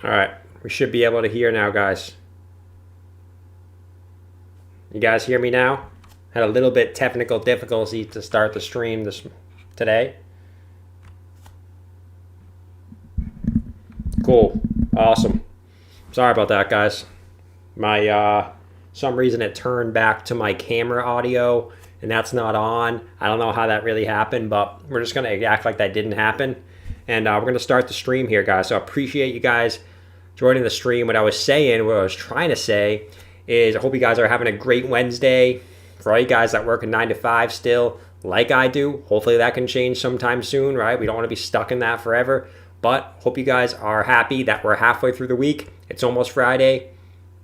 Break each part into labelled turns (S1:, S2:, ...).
S1: All right, we should be able to hear now, guys. You guys hear me now? Had a little bit technical difficulty to start the stream today. Cool, awesome. Sorry about that, guys. My some reason it turned back to my camera audio, and that's not on. I don't know how that really happened, but we're just gonna act like that didn't happen. And we're going to start the stream here, guys. So I appreciate you guys joining the stream. What I was trying to say is I hope you guys are having a great Wednesday. For all you guys that work a 9 to 5 still, like I do, hopefully that can change sometime soon, right? We don't want to be stuck in that forever. But hope you guys are happy that we're halfway through the week. It's almost Friday.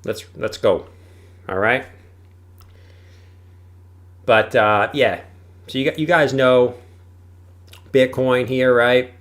S1: Let's go. All right. But yeah, so you guys know Bitcoin here, right?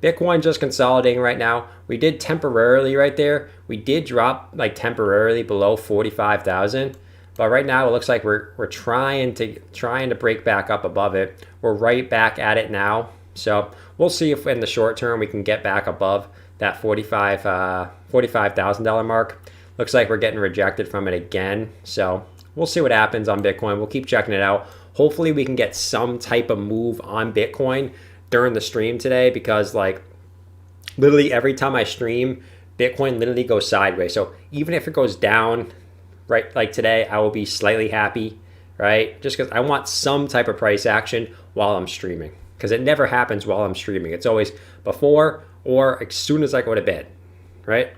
S1: Bitcoin just consolidating right now. We did temporarily right there. We did drop like temporarily below 45,000, but right now it looks like we're trying to break back up above it. We're right back at it now, so we'll see if in the short term we can get back above that $45,000 mark. Looks like we're getting rejected from it again, so we'll see what happens on Bitcoin. We'll keep checking it out. Hopefully we can get some type of move on Bitcoin during the stream today, because like literally every time I stream, Bitcoin literally goes sideways. So even if it goes down, right, like today, I will be slightly happy, right? Just because I want some type of price action while I'm streaming, because it never happens while I'm streaming. It's always before or as soon as I go to bed, right?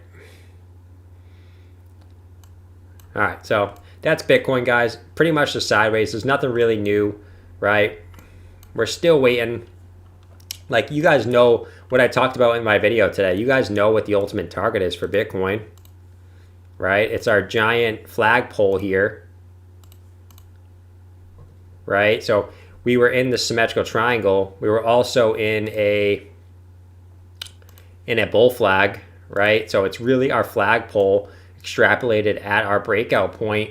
S1: All right, so that's Bitcoin, guys. Pretty much the sideways. There's nothing really new, right? We're still waiting. Like, you guys know what I talked about in my video today. You guys know what the ultimate target is for Bitcoin, right? It's our giant flagpole here, right? So we were in the symmetrical triangle. We were also in a bull flag, right? So it's really our flagpole extrapolated at our breakout point.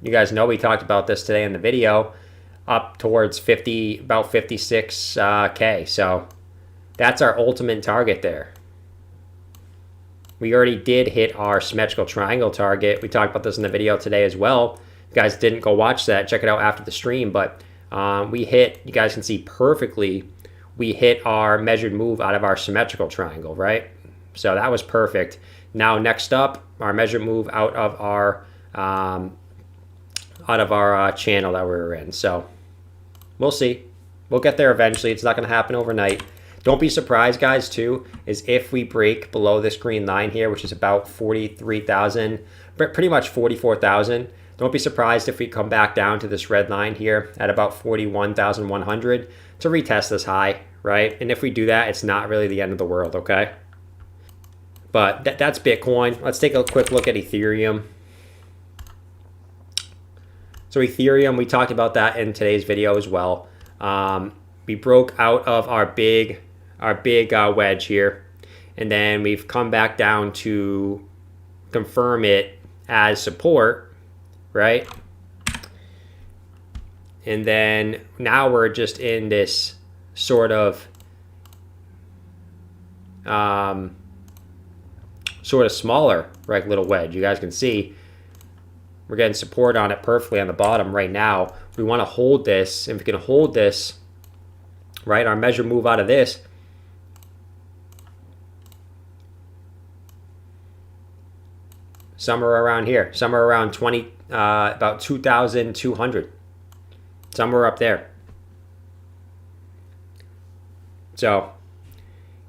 S1: You guys know we talked about this today in the video, up towards about 56K. So that's our ultimate target there. We already did hit our symmetrical triangle target. We talked about this in the video today as well. If you guys didn't go watch that, check it out after the stream. But we hit, you guys can see perfectly, we hit our measured move out of our symmetrical triangle, right? So that was perfect. Now next up, our measured move out of our channel that we were in. So we'll see. We'll get there eventually. It's not going to happen overnight. Don't be surprised, guys, too, is if we break below this green line here, which is about 43,000, pretty much 44,000. Don't be surprised if we come back down to this red line here at about 41,100 to retest this high, right? And if we do that, it's not really the end of the world, okay? But that's Bitcoin. Let's take a quick look at Ethereum. So Ethereum, we talked about that in today's video as well. We broke out of our big wedge here, and then we've come back down to confirm it as support, right? And then now we're just in this sort of smaller, right, little wedge. You guys can see we're getting support on it perfectly on the bottom right now. We want to hold this. If we can hold this, right, our measure move out of this, somewhere around here, somewhere around about 2,200, somewhere up there. So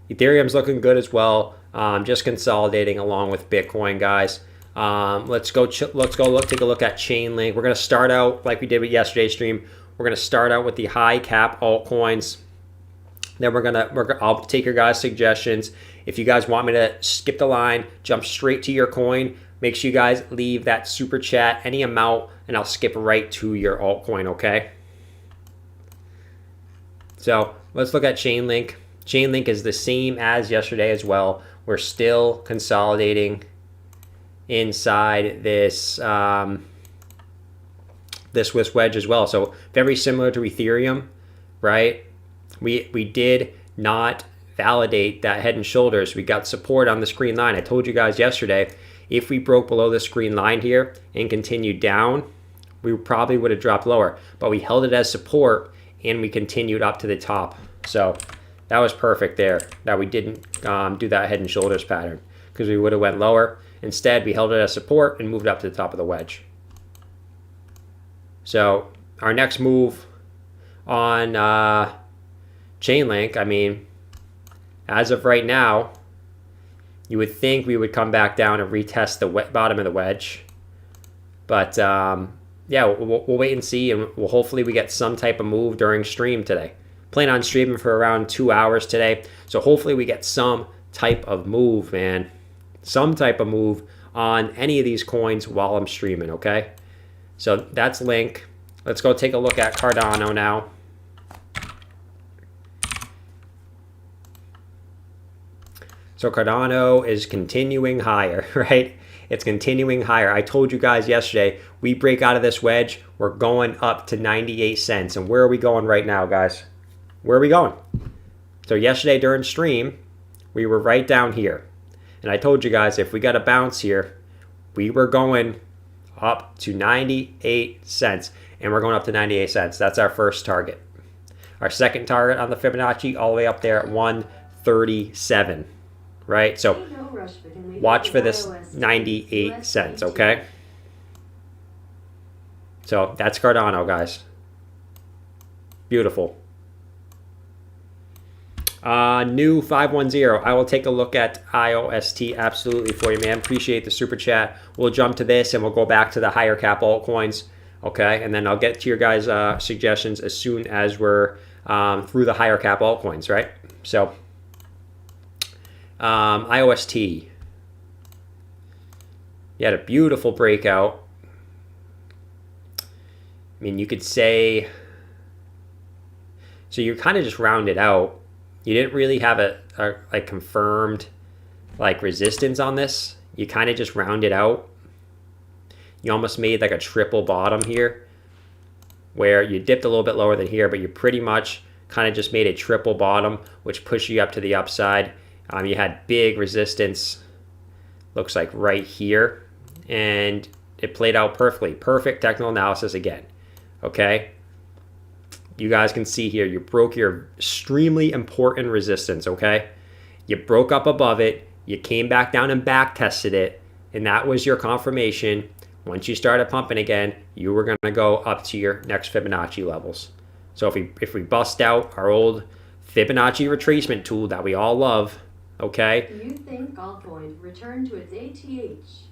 S1: Ethereum's looking good as well. Just consolidating along with Bitcoin, guys. Let's go take a look at Chainlink. We're gonna start out like we did with yesterday's stream. We're gonna start out with the high cap altcoins. Then I'll take your guys' suggestions. If you guys want me to skip the line, jump straight to your coin, make sure you guys leave that super chat, any amount, and I'll skip right to your altcoin, okay? So let's look at Chainlink. Chainlink is the same as yesterday as well. We're still consolidating inside this this wedge as well. So very similar to Ethereum, right? We did not validate that head and shoulders. We got support on this green line. I told you guys yesterday, if we broke below this green line here and continued down, we probably would have dropped lower, but we held it as support and we continued up to the top. So that was perfect there, that we didn't do that head and shoulders pattern, because we would have went lower. Instead, we held it as support and moved up to the top of the wedge. So our next move on Chainlink, I mean, as of right now, you would think we would come back down and retest the bottom of the wedge. But yeah, we'll wait and see, and hopefully we get some type of move during stream today. Plan on streaming for around 2 hours today, so hopefully we get some type of move, man. Some type of move on any of these coins while I'm streaming, okay? So that's Link. Let's go take a look at Cardano now. So Cardano is continuing higher, right? It's continuing higher. I told you guys yesterday, we break out of this wedge, we're going up to 98 cents. And where are we going right now, guys? Where are we going? So yesterday during stream, we were right down here. And I told you guys, if we got a bounce here, we were going up to 98 cents. And we're going up to 98 cents. That's our first target. Our second target on the Fibonacci, all the way up there at 137. Right? So watch for this 98 cents, okay? So that's Cardano, guys. Beautiful. New 510. I will take a look at IOST absolutely for you, man. Appreciate the super chat. We'll jump to this and we'll go back to the higher cap altcoins, okay? And then I'll get to your guys' suggestions as soon as we're through the higher cap altcoins, right? So IOST. You had a beautiful breakout. I mean, you could say, so you kind of just rounded out. You didn't really have a like confirmed like resistance on this. You kind of just rounded out. You almost made like a triple bottom here, where you dipped a little bit lower than here, but you pretty much kind of just made a triple bottom, which pushed you up to the upside. You had big resistance, looks like right here, and it played out perfectly. Perfect technical analysis again, okay? You guys can see here, you broke your extremely important resistance, okay? You broke up above it, you came back down and back tested it, and that was your confirmation. Once you started pumping again, you were gonna go up to your next Fibonacci levels. So if we bust out our old Fibonacci retracement tool that we all love, okay?
S2: Do you think altcoin returned to its ATH?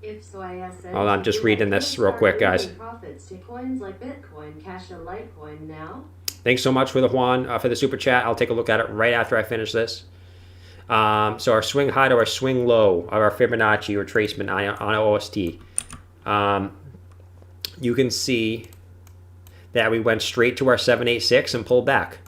S2: If so,
S1: Hold on, I'm just reading this real quick, guys.
S2: Profits to coins like Bitcoin, Cash, and Litecoin now.
S1: Thanks so much for the Juan for the super chat. I'll take a look at it right after I finish this. So our swing high to our swing low of our Fibonacci retracement on OST. You can see that we went straight to our 786 and pulled back.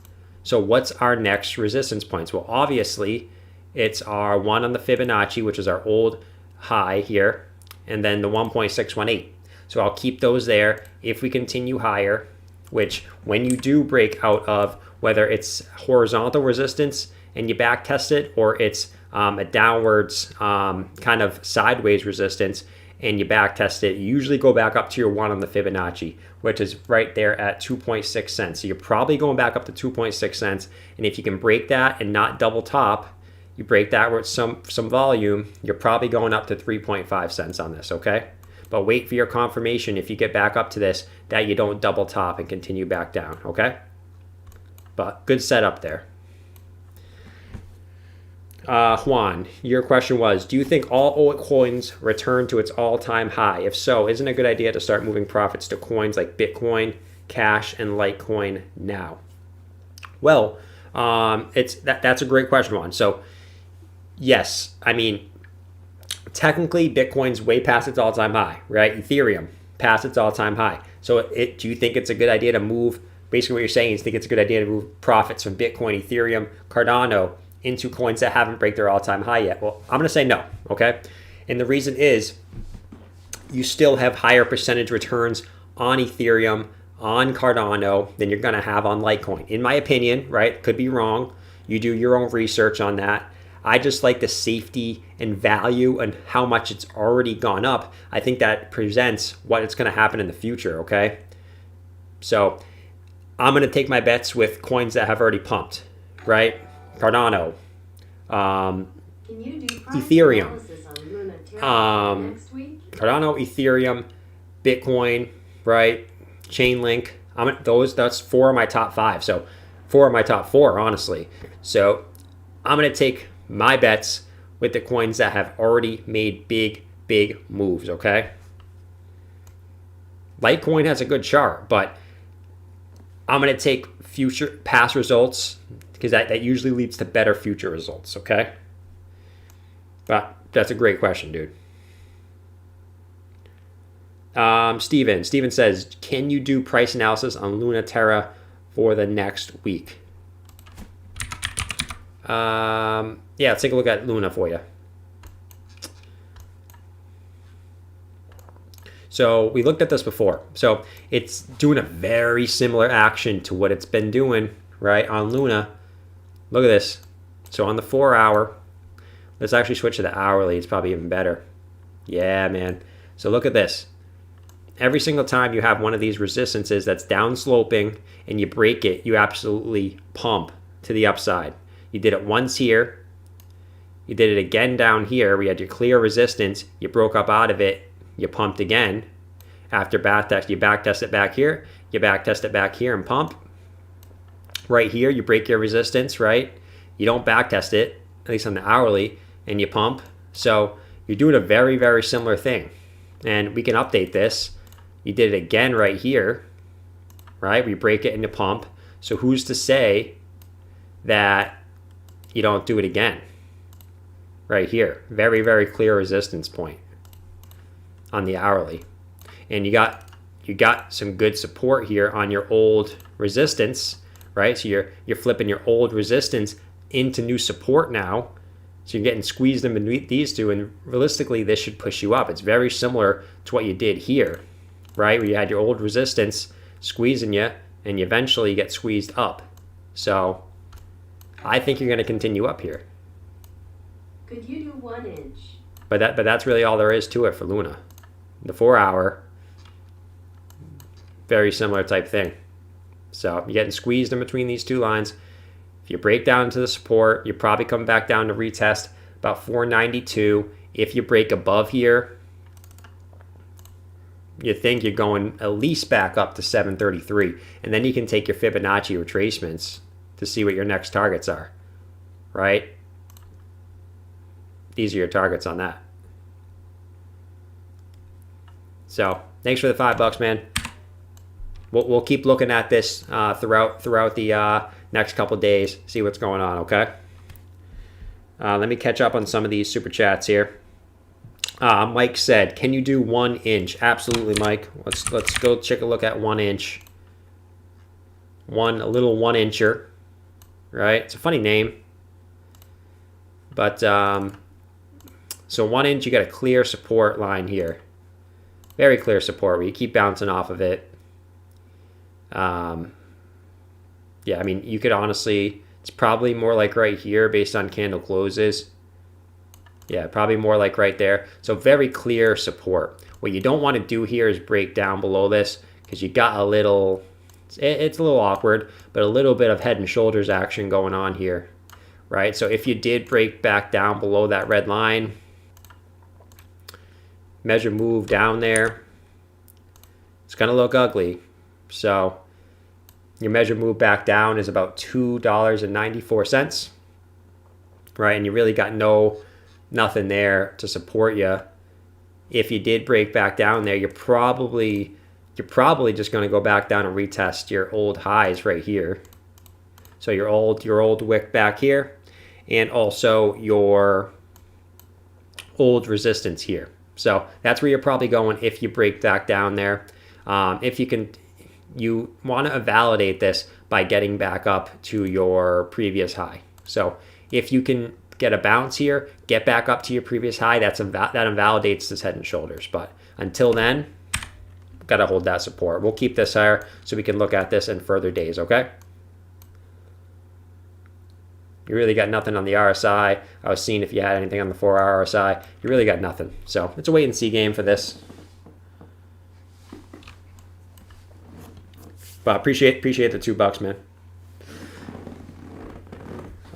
S1: So what's our next resistance points? Well, obviously, it's our one on the Fibonacci, which is our old high here, and then the 1.618. So I'll keep those there. If we continue higher, which when you do break out of, whether it's horizontal resistance and you back test it, or it's a downwards kind of sideways resistance and you back test it, you usually go back up to your one on the Fibonacci, which is right there at 2.6 cents. So you're probably going back up to 2.6 cents. And if you can break that and not double top, you break that with some volume, you're probably going up to 3.5 cents on this, okay? But wait for your confirmation if you get back up to this, that you don't double top and continue back down, okay? But good setup there. Juan, your question was, do you think all altcoins return to its all-time high? If so, isn't it a good idea to start moving profits to coins like Bitcoin, Cash, and Litecoin now? Well, that's a great question, Juan. So, yes, I mean, technically, Bitcoin's way past its all-time high, right? Ethereum past its all-time high. So, do you think it's a good idea to move? Basically, what you're saying is, you think it's a good idea to move profits from Bitcoin, Ethereum, Cardano into coins that haven't break their all-time high yet? Well, I'm going to say no, okay? And the reason is, you still have higher percentage returns on Ethereum, on Cardano, than you're going to have on Litecoin. In my opinion, right? Could be wrong. You do your own research on that. I just like the safety and value and how much it's already gone up. I think that presents what it's going to happen in the future, okay? So I'm going to take my bets with coins that have already pumped, right? Cardano, Ethereum, Cardano, Ethereum, Bitcoin, right? Chainlink. That's 4 of my top 5. So 4 of my top 4, honestly. So I'm going to take my bets with the coins that have already made big moves, okay? Litecoin has a good chart, but I'm going to take past results because that usually leads to better future results, okay? But that's a great question, dude. Steven says, can you do price analysis on Luna Terra for the next week? Yeah, let's take a look at Luna for you. So we looked at this before. So it's doing a very similar action to what it's been doing, right, on Luna. Look at this. So on the 4 hour, let's actually switch to the hourly. It's probably even better. Yeah, man. So look at this. Every single time you have one of these resistances that's down sloping and you break it, you absolutely pump to the upside. You did it once here. You did it again down here. We had your clear resistance. You broke up out of it. You pumped again. After backtest, you backtest it back here. You backtest it back here and pump. Right here, you break your resistance, right? You don't backtest it, at least on the hourly, and you pump. So you're doing a very similar thing. And we can update this. You did it again right here, right? We break it into pump. So who's to say that you don't do it again? Right here. Very clear resistance point on the hourly. And you got some good support here on your old resistance, right? So you're flipping your old resistance into new support now. So you're getting squeezed in beneath these two, and realistically this should push you up. It's very similar to what you did here, right? Where you had your old resistance squeezing you, and you eventually get squeezed up. So I think you're going to continue up here.
S2: Could you do 1 inch?
S1: But that's really all there is to it for Luna. The 4 hour, very similar type thing. So you're getting squeezed in between these two lines. If you break down to the support, you probably come back down to retest about 492. If you break above here, you think you're going at least back up to 733. And then you can take your Fibonacci retracements to see what your next targets are, right? These are your targets on that. So thanks for the $5, man. We'll keep looking at this throughout the next couple days, see what's going on, okay? Let me catch up on some of these super chats here. Mike said, can you do 1 inch? Absolutely, Mike. Let's go take a look at 1 inch. A little 1 incher, right? It's a funny name. But so 1 inch, you got a clear support line here. Very clear support where you keep bouncing off of it. Yeah, I mean, you could honestly, it's probably more like right here based on candle closes. Yeah, probably more like right there. So very clear support. What you don't want to do here is break down below this because you got a little, it's a little awkward, but a little bit of head and shoulders action going on here, right? So if you did break back down below that red line, measure move down there, it's going to look ugly. So your measure move back down is about $2.94, right? And you really got nothing there to support you. If you did break back down there, you're probably just going to go back down and retest your old highs right here. So your old wick back here, and also your old resistance here. So that's where you're probably going if you break back down there. If you can. You want to validate this by getting back up to your previous high. So if you can get a bounce here, get back up to your previous high, that invalidates this head and shoulders. But until then, got to hold that support. We'll keep this higher so we can look at this in further days, okay? You really got nothing on the RSI. I was seeing if you had anything on the 4-hour RSI. You really got nothing. So it's a wait and see game for this. But appreciate the $2, man.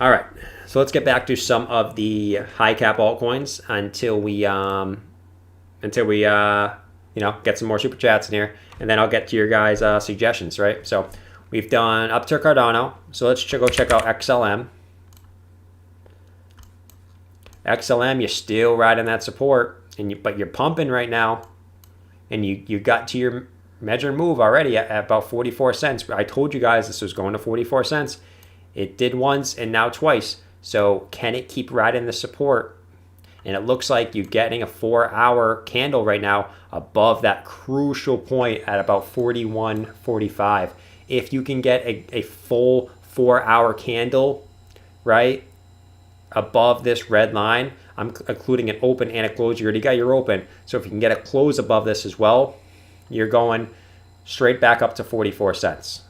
S1: All right, so let's get back to some of the high cap altcoins until we get some more super chats in here, and then I'll get to your guys' suggestions, right? So we've done up to Cardano, so let's go check out XLM. XLM, you're still riding that support, but you're pumping right now, and you got to your measure move already at about 44 cents. I told you guys this was going to 44 cents. It did once and now twice. So can it keep riding the support? And it looks like you're getting a 4-hour candle right now above that crucial point at about 41.45. If you can get a full 4-hour candle, right, above this red line, I'm including an open and a close. You already got your open. So if you can get a close above this as well, you're going straight back up to 44 cents.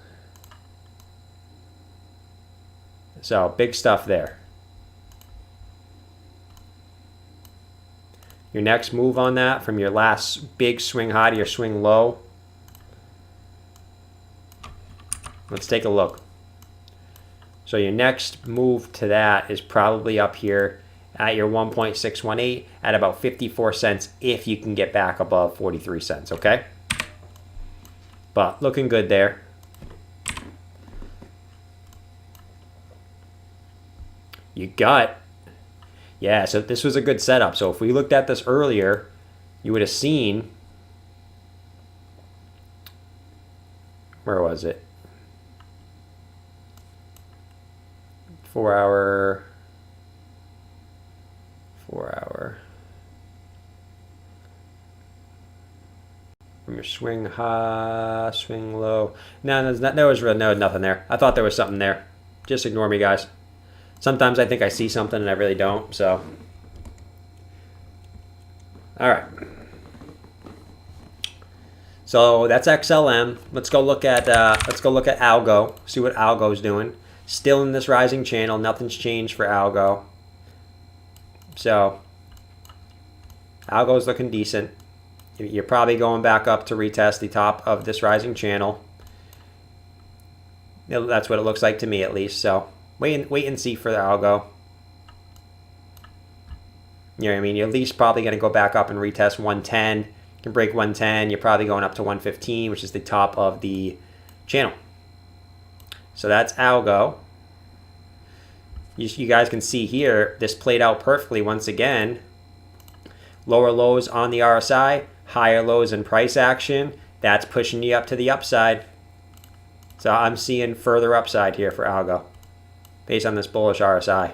S1: So big stuff there. Your next move on that from your last big swing high to your swing low. Let's take a look. So your next move to that is probably up here at your 1.618 at about 54 cents if you can get back above 43 cents, okay? But looking good there. You got, yeah, so this was a good setup. So if we looked at this earlier, you would have seen, where was it? 4-hour. From your swing high, swing low. No, there was nothing there. I thought there was something there. Just ignore me, guys. Sometimes I think I see something and I really don't. So, all right. So that's XLM. Let's go look at Algo. See what Algo's doing. Still in this rising channel. Nothing's changed for Algo. So Algo's looking decent. You're probably going back up to retest the top of this rising channel. That's what it looks like to me, at least. So wait and see for the Algo. You know what I mean? You're at least probably going to go back up and retest 110. You can break 110. You're probably going up to 115, which is the top of the channel. So that's Algo. You guys can see here, this played out perfectly once again. Lower lows on the RSI, higher lows in price action. That's pushing you up to the upside. So I'm seeing further upside here for Algo based on this bullish RSI.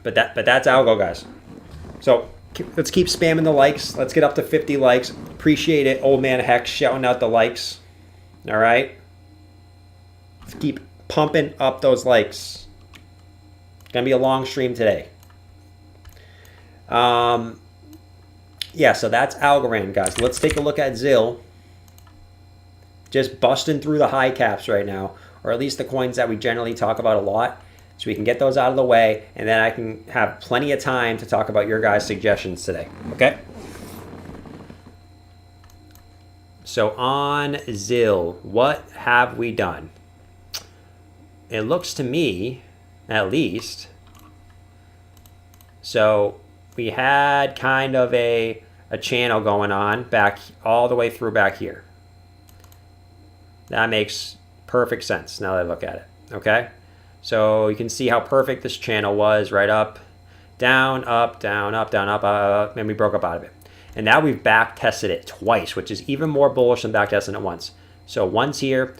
S1: But that's Algo, guys. So let's keep spamming the likes. Let's get up to 50 likes. Appreciate it, old man Hex, shouting out the likes. All right. Let's keep pumping up those likes. It's gonna be a long stream today. Yeah, so that's Algorand, guys. Let's take a look at ZIL. Just busting through the high caps right now, or at least the coins that we generally talk about a lot. So we can get those out of the way, and then I can have plenty of time to talk about your guys' suggestions today. Okay? So on ZIL, what have we done? It looks to me, at least, so we had kind of a channel going on back all the way through back here. That makes perfect sense now that I look at it. Okay? So you can see how perfect this channel was, right up, down, up, down, up, down, up, and we broke up out of it. And now we've back tested it twice, which is even more bullish than back testing it once. So once here,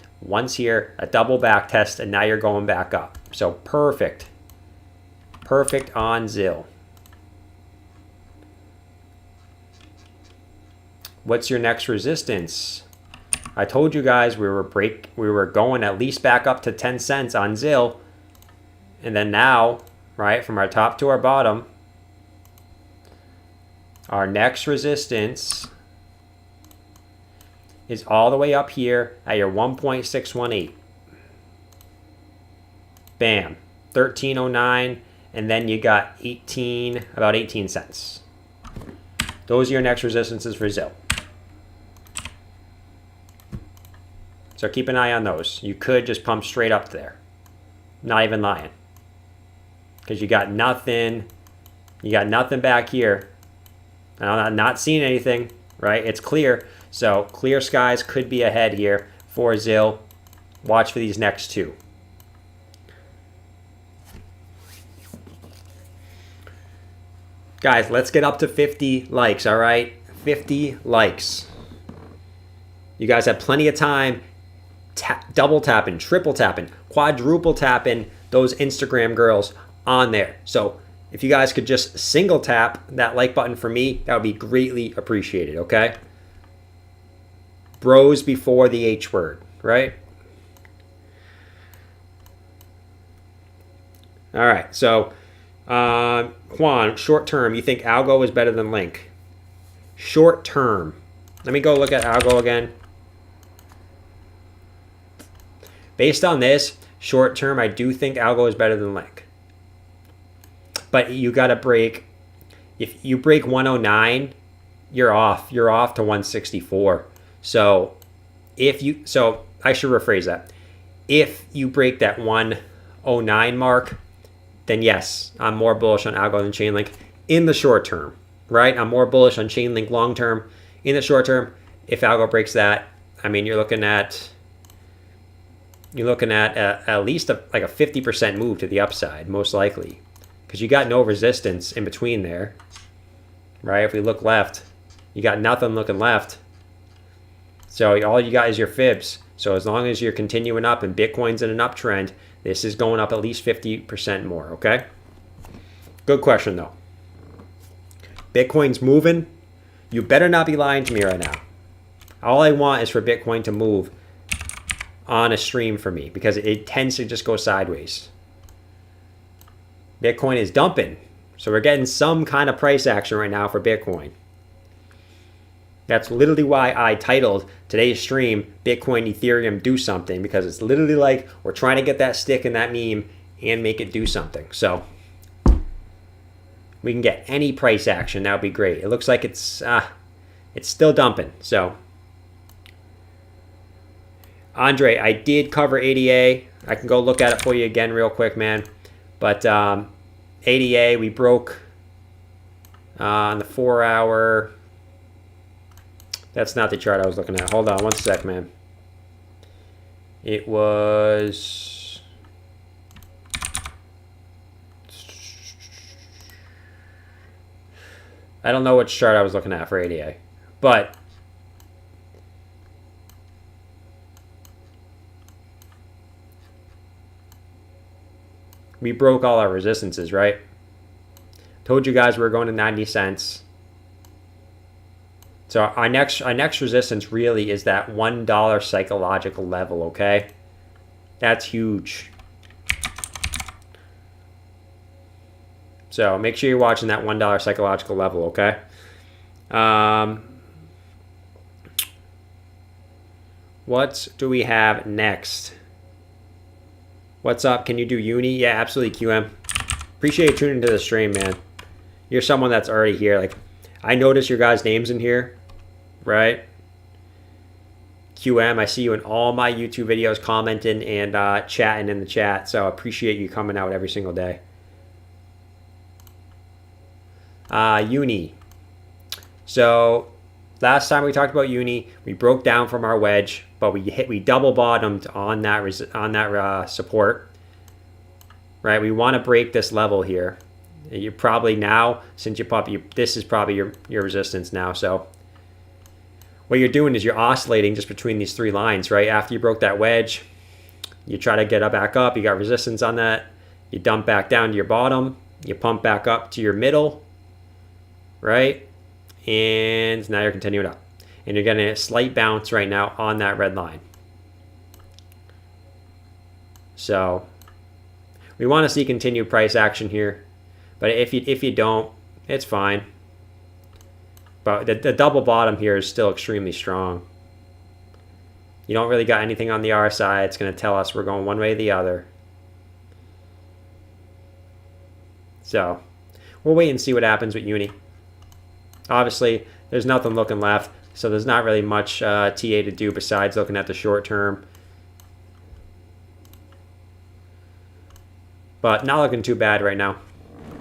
S1: a double back test, and now you're going back up. So perfect. Perfect on ZIL. What's your next resistance? I told you guys we were going at least back up to 10 cents on ZIL. And then now, right, from our top to our bottom, our next resistance is all the way up here at your 1.618. Bam. 13.09, and then you got about 18 cents. Those are your next resistances for ZIL. So keep an eye on those. You could just pump straight up there. Not even lying. Because you got nothing. You got nothing back here. I'm not seeing anything, right? It's clear. So clear skies could be ahead here for ZIL. Watch for these next two. Guys, let's get up to 50 likes, all right? 50 likes. You guys have plenty of time. Double tapping, triple tapping, quadruple tapping those Instagram girls on there. So if you guys could just single tap that like button for me, that would be greatly appreciated, okay? Bros before the H word, right? All right, so Juan, short term, you think Algo is better than Link? Short term. Let me go look at Algo again. Based on this, short term, I do think Algo is better than Link. But you got to break. If you break 109, you're off. You're off to 164. So I should rephrase that. If you break that 109 mark, then yes, I'm more bullish on Algo than Chainlink in the short term, right? I'm more bullish on Chainlink long term. In the short term, if Algo breaks that, I mean, you're looking at at least like a 50% move to the upside, most likely, because you got no resistance in between there, right? If we look left, you got nothing looking left. So all you got is your fibs. So as long as you're continuing up and Bitcoin's in an uptrend, this is going up at least 50% more, okay? Good question, though. Bitcoin's moving. You better not be lying to me right now. All I want is for Bitcoin to move on a stream for me, because it tends to just go sideways. Bitcoin is dumping. So we're getting some kind of price action right now for Bitcoin. That's literally why I titled today's stream, Bitcoin, Ethereum, do something, because it's literally like we're trying to get that stick in that meme and make it do something. So we can get any price action. That would be great. It looks like it's still dumping. So Andre, I did cover ADA. I can go look at it for you again real quick, man. But ADA, we broke on the 4 hour. That's not the chart I was looking at. Hold on one sec, man. It was... I don't know which chart I was looking at for ADA. But we broke all our resistances, right? Told you guys we were going to 90 cents. So our next resistance really is that $1 psychological level, okay? That's huge. So make sure you're watching that $1 psychological level, okay? What do we have next? What's up? Can you do uni? Yeah, absolutely, QM. Appreciate you tuning into the stream, man. You're someone that's already here. Like, I notice your guys' names in here, right? QM, I see you in all my YouTube videos commenting and chatting in the chat. So I appreciate you coming out every single day. Uni. So last time we talked about uni, we broke down from our wedge, but we double bottomed on that support. Right? We want to break this level here. You're probably now, since this is probably your resistance now. So what you're doing is you're oscillating just between these three lines, right? After you broke that wedge, you try to get back up. You got resistance on that. You dump back down to your bottom. You pump back up to your middle, right? And now you're continuing up. And you're getting a slight bounce right now on that red line. So we want to see continued price action here. But if you don't, it's fine. But the double bottom here is still extremely strong. You don't really got anything on the RSI. It's going to tell us we're going one way or the other. So we'll wait and see what happens with Uni. Obviously, there's nothing looking left, so there's not really much TA to do besides looking at the short term. But not looking too bad right now.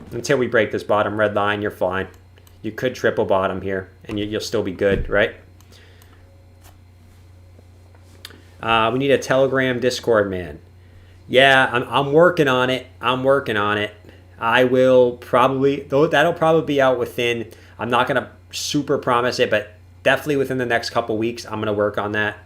S1: Until we break this bottom red line, you're fine. You could triple bottom here, and you'll still be good, right? We need a Telegram Discord, man. Yeah, I'm working on it. I'm working on it. I will probably, though that'll probably be out within, I'm not going to super promise it, but definitely within the next couple weeks, I'm going to work on that.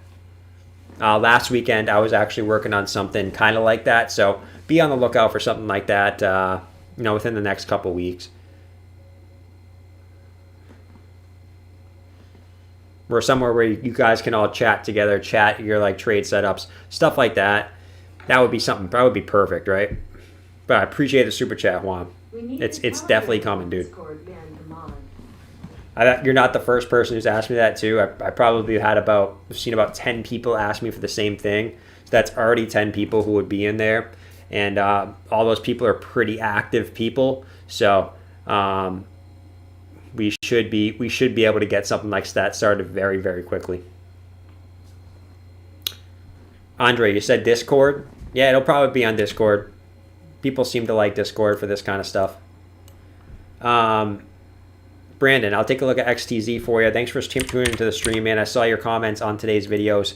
S1: Last weekend, I was actually working on something kind of like that, so be on the lookout for something like that, within the next couple weeks. Or somewhere where you guys can all chat together, chat your like trade setups, stuff like that. That would be something. That would be perfect, right? But I appreciate the super chat, Juan. It's definitely coming, dude. You're not the first person who's asked me that too. I probably I've seen about 10 people ask me for the same thing. So that's already 10 people who would be in there, and all those people are pretty active people. So we should be able to get something like that started very, very quickly. Andre, you said Discord? Yeah, it'll probably be on Discord. People seem to like Discord for this kind of stuff. Brandon, I'll take a look at XTZ for you. Thanks for tuning into the stream, man. I saw your comments on today's videos.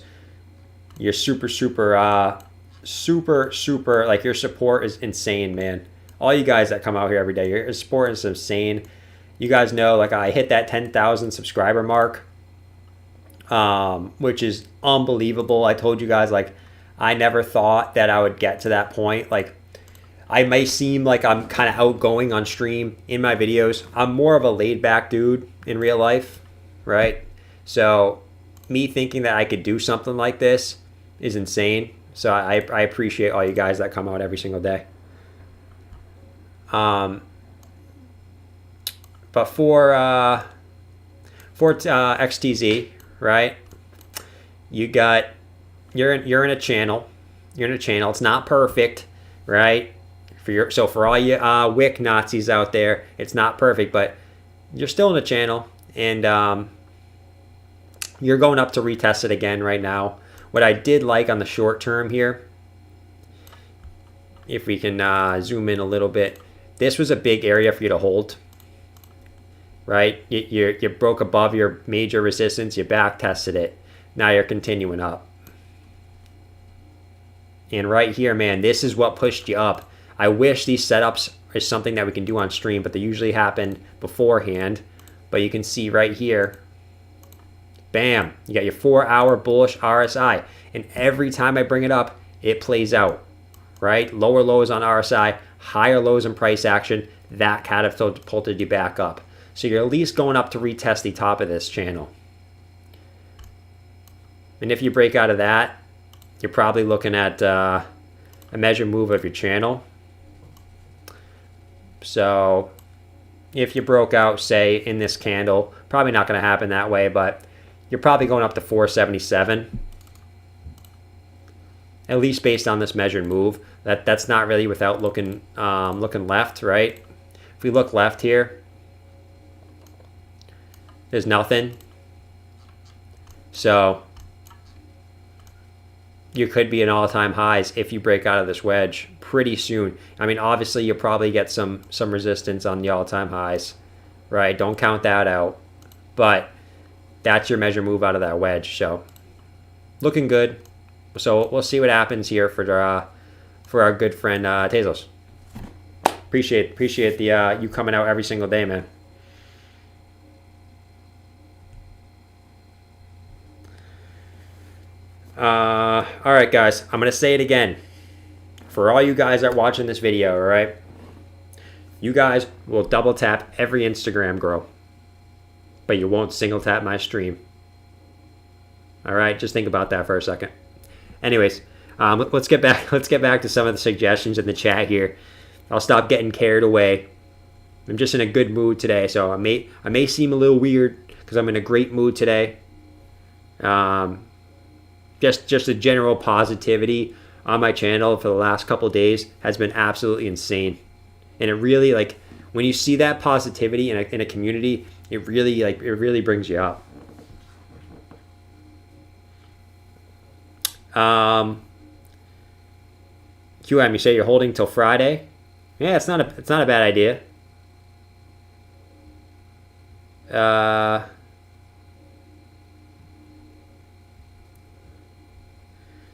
S1: You're super, like your support is insane, man. All you guys that come out here every day, your support is insane. You guys know, like I hit that 10,000 subscriber mark, which is unbelievable. I told you guys, like, I never thought that I would get to that point. Like, I may seem like I'm kind of outgoing on stream in my videos. I'm more of a laid back dude in real life, right? So me thinking that I could do something like this is insane. So I appreciate all you guys that come out every single day. But for XTZ, right? You're in a channel. You're in a channel. It's not perfect, right? For all you Wick Nazis out there, it's not perfect, but you're still in a channel, and you're going up to retest it again right now. What I did like on the short term here, if we can zoom in a little bit, this was a big area for you to hold, right? You broke above your major resistance, you back tested it. Now you're continuing up. And right here, man, this is what pushed you up. I wish these setups is something that we can do on stream, but they usually happen beforehand. But you can see right here, bam, you got your 4-hour bullish RSI. And every time I bring it up, it plays out, right? Lower lows on RSI, higher lows in price action. That catapulted you back up. So you're at least going up to retest the top of this channel. And if you break out of that, you're probably looking at a measured move of your channel. So if you broke out, say, in this candle, probably not going to happen that way, but you're probably going up to 477. At least based on this measured move. That's not really without looking left, right? If we look left here, there's nothing. So you could be in all-time highs if you break out of this wedge pretty soon. I mean, obviously, you'll probably get some resistance on the all-time highs, right? Don't count that out. But that's your measure move out of that wedge. So looking good. So we'll see what happens here for our good friend Tezos. Appreciate the you coming out every single day, man. All right, guys, I'm going to say it again. For all you guys that are watching this video, all right, you guys will double tap every Instagram girl, but you won't single tap my stream. All right, just think about that for a second. Anyways, let's get back to some of the suggestions in the chat here. I'll stop getting carried away. I'm just in a good mood today, so I may seem a little weird because I'm in a great mood today. Just the general positivity on my channel for the last couple days has been absolutely insane. And it really, like, when you see that positivity in a community, it really brings you up. QM, you say you're holding till Friday? Yeah, it's not a bad idea.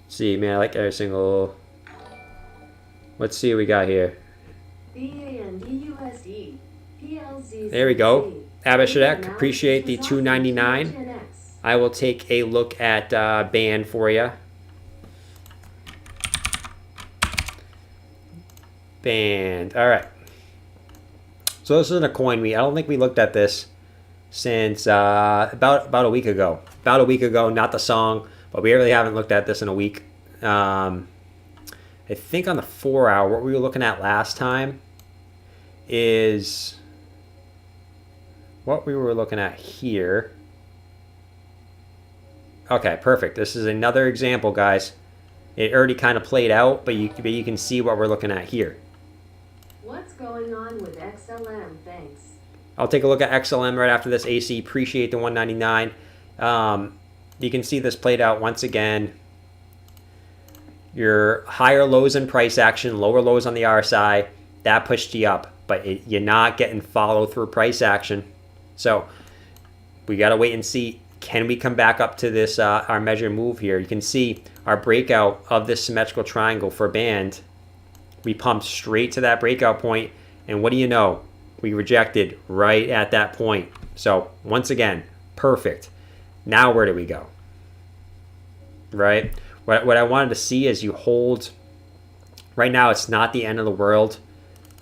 S1: See, man, I like every single. Let's see what we got here.
S2: BANDUSD, PLZ.
S1: There we go. Abishadek, appreciate the $2.99. I will take a look at band for you. Band. All right. So this isn't a coin I don't think we looked at this since about a week ago. About a week ago, not the song, but we really haven't looked at this in a week. I think on the 4 hour, what we were looking at last time is what we were looking at here. Okay, perfect. This is another example, guys. It already kind of played out, but you can see what we're looking at here.
S2: What's going on with XLM? Thanks.
S1: I'll take a look at XLM right after this. AC, appreciate the $1.99. You can see this played out once again. Your higher lows in price action, lower lows on the RSI, that pushed you up, but you're not getting follow through price action. So we got to wait and see. Can we come back up to this our measure move here? You can see our breakout of this symmetrical triangle for band. We pumped straight to that breakout point, and what do you know? We rejected right at that point. So once again, perfect. Now where do we go? Right? What I wanted to see is you hold. Right now, it's not the end of the world.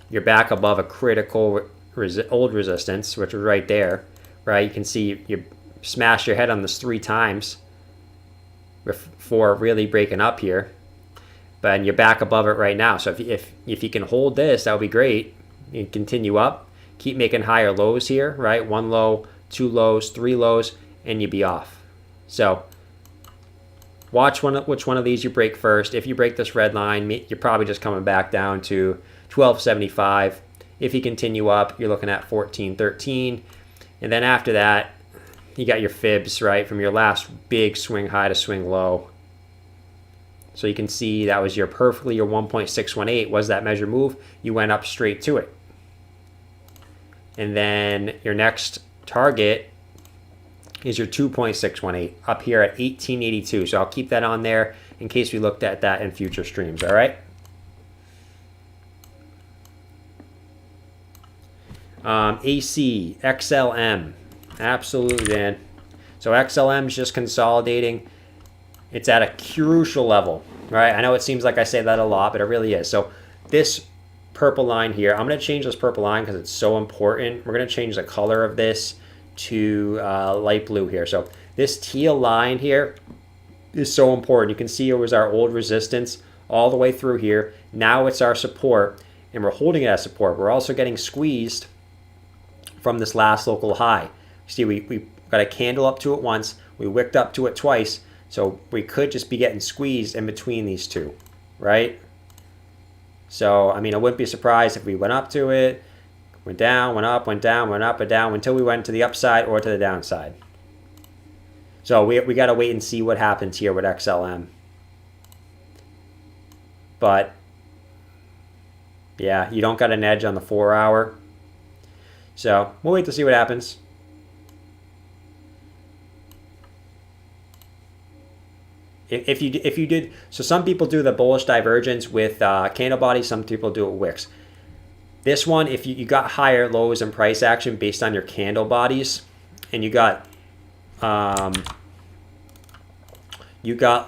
S1: You're back above a critical old resistance, which is right there. Right? You can see you smash your head on this 3 times before really breaking up here. But you're back above it right now. So if you can hold this, that would be great. You can continue up. Keep making higher lows here, right? 1 low, 2 lows, 3 lows, and you'd be off. So watch which one of these you break first. If you break this red line, you're probably just coming back down to 1275. If you continue up, you're looking at 1413. And then after that, you got your fibs, right, from your last big swing high to swing low. So you can see that was your 1.618 was that measure move. You went up straight to it. And then your next target is your 2.618 up here at 1882. So I'll keep that on there in case we looked at that in future streams, all right? AC, XLM, absolutely, man. So XLM is just consolidating. It's at a crucial level, right? I know it seems like I say that a lot, but it really is. So this purple line here, I'm going to change this purple line because it's so important. We're going to change the color of this to light blue here. So this teal line here is so important. You can see it was our old resistance all the way through here. Now it's our support, and we're holding it as support. We're also getting squeezed from this last local high. See, we got a candle up to it once. We wicked up to it twice. So we could just be getting squeezed in between these two, right? So, I mean, I wouldn't be surprised if we went up to it, went down, went up, went down, went up and down until we went to the upside or to the downside. So we got to wait and see what happens here with XLM. But, yeah, you don't got an edge on the 4 hour. So we'll wait to see what happens. If you did, so some people do the bullish divergence with candle bodies, some people do it with wicks. This one, if you got higher lows in price action based on your candle bodies, and you got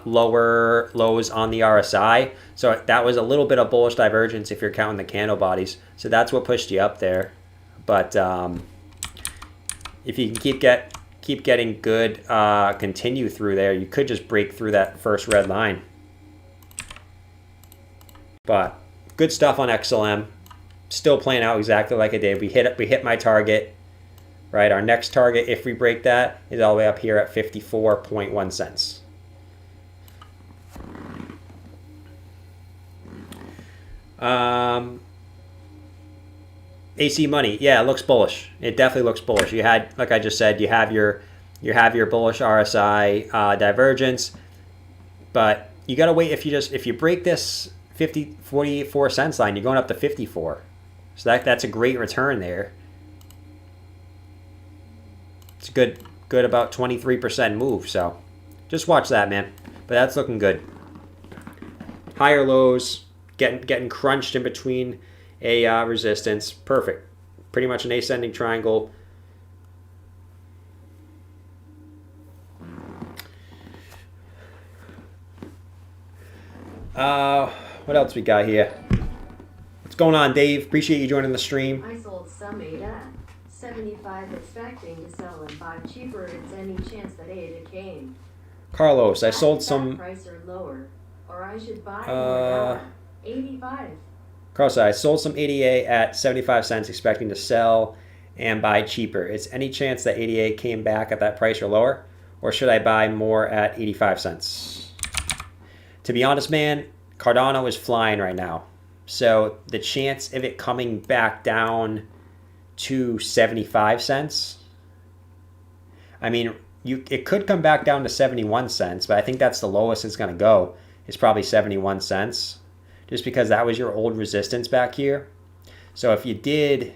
S1: lower lows on the RSI, so that was a little bit of bullish divergence if you're counting the candle bodies. So that's what pushed you up there. But if you can keep getting good continue through there, you could just break through that first red line. But good stuff on XLM. Still playing out exactly like I did. We hit my target, right? Our next target, if we break that, is all the way up here at 54.1 cents. AC money, yeah, it looks bullish. It definitely looks bullish. You had, like I just said, you have your bullish RSI divergence, but you got to wait. If you break this 44 cents line, you're going up to 54. So that's a great return there. It's a good about 23% move. So just watch that, man. But that's looking good. Higher lows, getting crunched in between a resistance. Perfect. Pretty much an ascending triangle. What else we got here? What's going on, Dave? Appreciate you joining the stream.
S2: I sold some ADA. 75 expecting to sell and buy cheaper. It's any chance that ADA came.
S1: Carlos, I sold some.
S2: Price or lower, or I should buy more. 85.
S1: Carlos, I sold some ADA at 75 cents, expecting to sell and buy cheaper. Is any chance that ADA came back at that price or lower, or should I buy more at 85 cents? To be honest, man, Cardano is flying right now. So the chance of it coming back down to 75 cents, I mean, it could come back down to 71 cents, but I think that's the lowest it's going to go. It's probably 71 cents, just because that was your old resistance back here. So if you did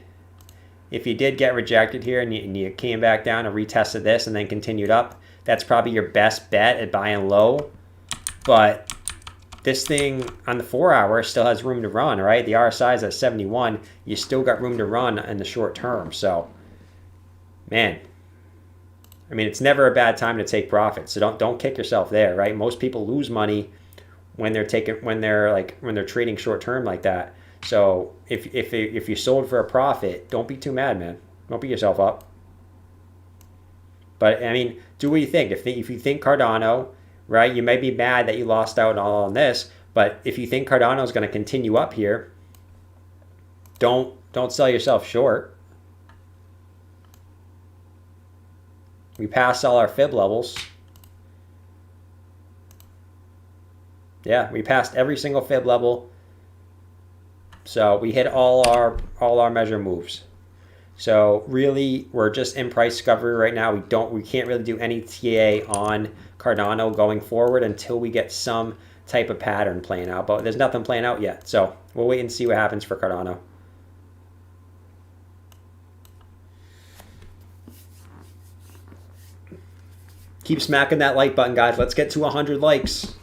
S1: get rejected here and you came back down and retested this and then continued up, that's probably your best bet at buying low. But this thing on the 4 hour still has room to run, right? The RSI is at 71. You still got room to run in the short term. So, man, I mean, it's never a bad time to take profits. So don't kick yourself there, right? Most people lose money when they're trading short term like that. So if you sold for a profit, don't be too mad, man. Don't beat yourself up. But I mean, do what you think. If you think Cardano, right, you may be mad that you lost out on this, but if you think Cardano is going to continue up here, don't sell yourself short. We passed all our fib levels. Yeah, we passed every single fib level. So we hit all our measure moves. So really, we're just in price discovery right now. We can't really do any TA on Cardano going forward until we get some type of pattern playing out. But there's nothing playing out yet. So we'll wait and see what happens for Cardano. Keep smacking that like button, guys. Let's get to 100 likes.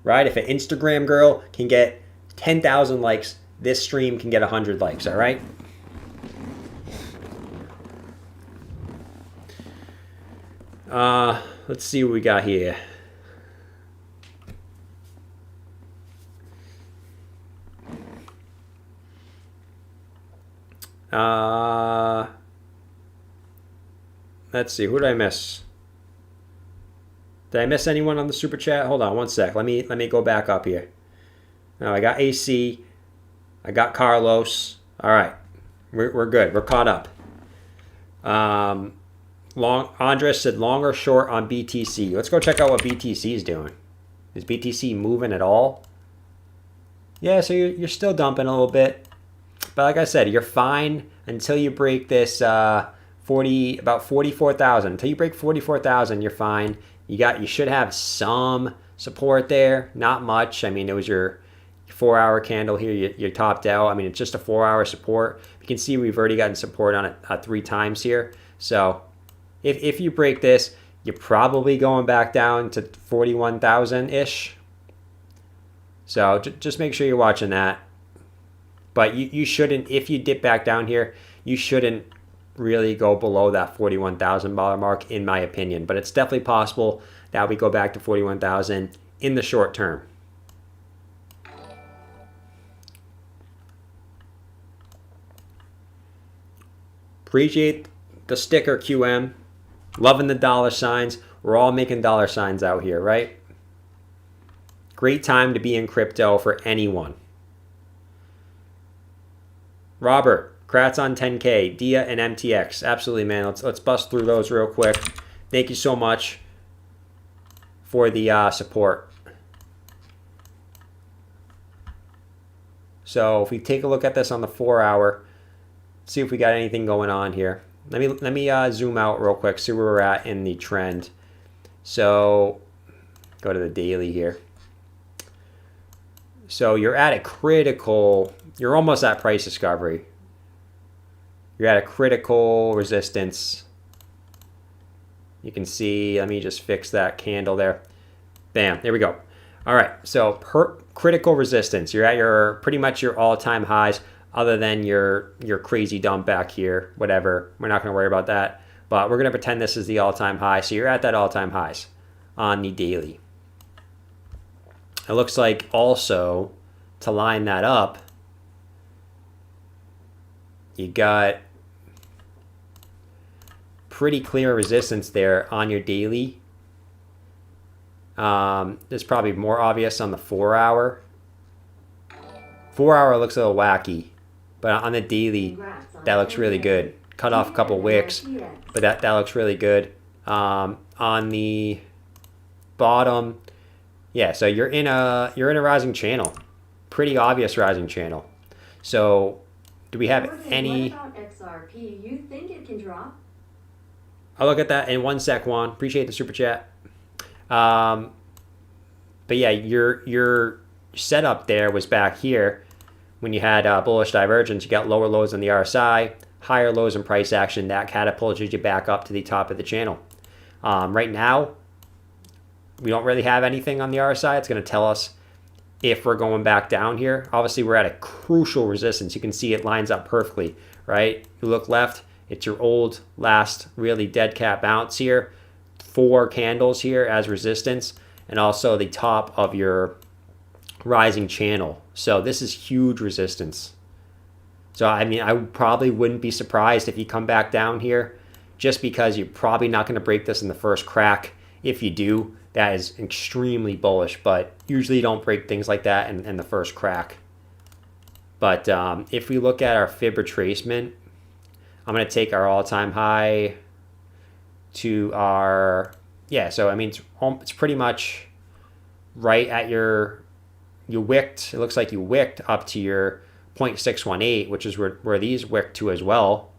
S1: Right? If an Instagram girl can get 10,000 likes, this stream can get 100 likes, all right? Let's see what we got here. Let's see. Who did I miss? Did I miss anyone on the super chat? Hold on one sec. Let me go back up here. Now I got AC. I got Carlos. All right, we're good. We're caught up. Andres said long or short on BTC. Let's go check out what BTC is doing. Is BTC moving at all? Yeah, so you're still dumping a little bit, but like I said, you're fine until you break this about 44,000. Until you break 44,000, you're fine. You should have some support there, not much. I mean, it was your 4 hour candle here. You topped out. I mean, it's just a 4 hour support. You can see we've already gotten support on it 3 times here. So if you break this, you're probably going back down to 41,000-ish. So just make sure you're watching that. But you shouldn't, if you dip back down here, you shouldn't really go below that $41,000 mark, in my opinion. But it's definitely possible that we go back to 41,000 in the short term. Appreciate the sticker, QM. Loving the dollar signs. We're all making dollar signs out here, right? Great time to be in crypto for anyone. Robert, congrats on 10K. Dia and MTX. Absolutely, man. Let's bust through those real quick. Thank you so much for the support. So if we take a look at this on the 4 hour, see if we got anything going on here. Let me zoom out real quick, see where we're at in the trend. So go to the daily here. So you're at a critical, you're almost at price discovery. You're at a critical resistance. You can see, let me just fix that candle there. Bam, there we go. All right, so critical resistance. You're at your pretty much your all-time highs, other than your crazy dump back here, whatever. We're not going to worry about that, but we're going to pretend this is the all-time high. So you're at that all-time highs on the daily. It looks like also to line that up, you got pretty clear resistance there on your daily. This is probably more obvious on the 4 hour. 4 hour looks a little wacky, but on the daily, that looks really good. Cut off a couple wicks, but that looks really good. On the bottom, yeah, so you're in a rising channel, pretty obvious rising channel. So do we have any?
S2: What about XRP? You think it can drop?
S1: I'll look at that in 1 sec, Juan. Appreciate the super chat. But yeah, your setup there was back here when you had bullish divergence. You got lower lows on the RSI, higher lows in price action. That catapulted you back up to the top of the channel. Right now, we don't really have anything on the RSI. It's going to tell us if we're going back down here. Obviously, we're at a crucial resistance. You can see it lines up perfectly, right? You look left, it's your old last really dead cat bounce here. 4 candles here as resistance, and also the top of your rising channel. So this is huge resistance. So I mean, I probably wouldn't be surprised if you come back down here, just because you're probably not going to break this in the first crack. If you do, that is extremely bullish, but usually you don't break things like that in the first crack. But if we look at our fib retracement, I'm going to take our all-time high to our, yeah, so I mean, it's pretty much right at you wicked, it looks like you wicked up to your 0.618, which is where these wicked to as well.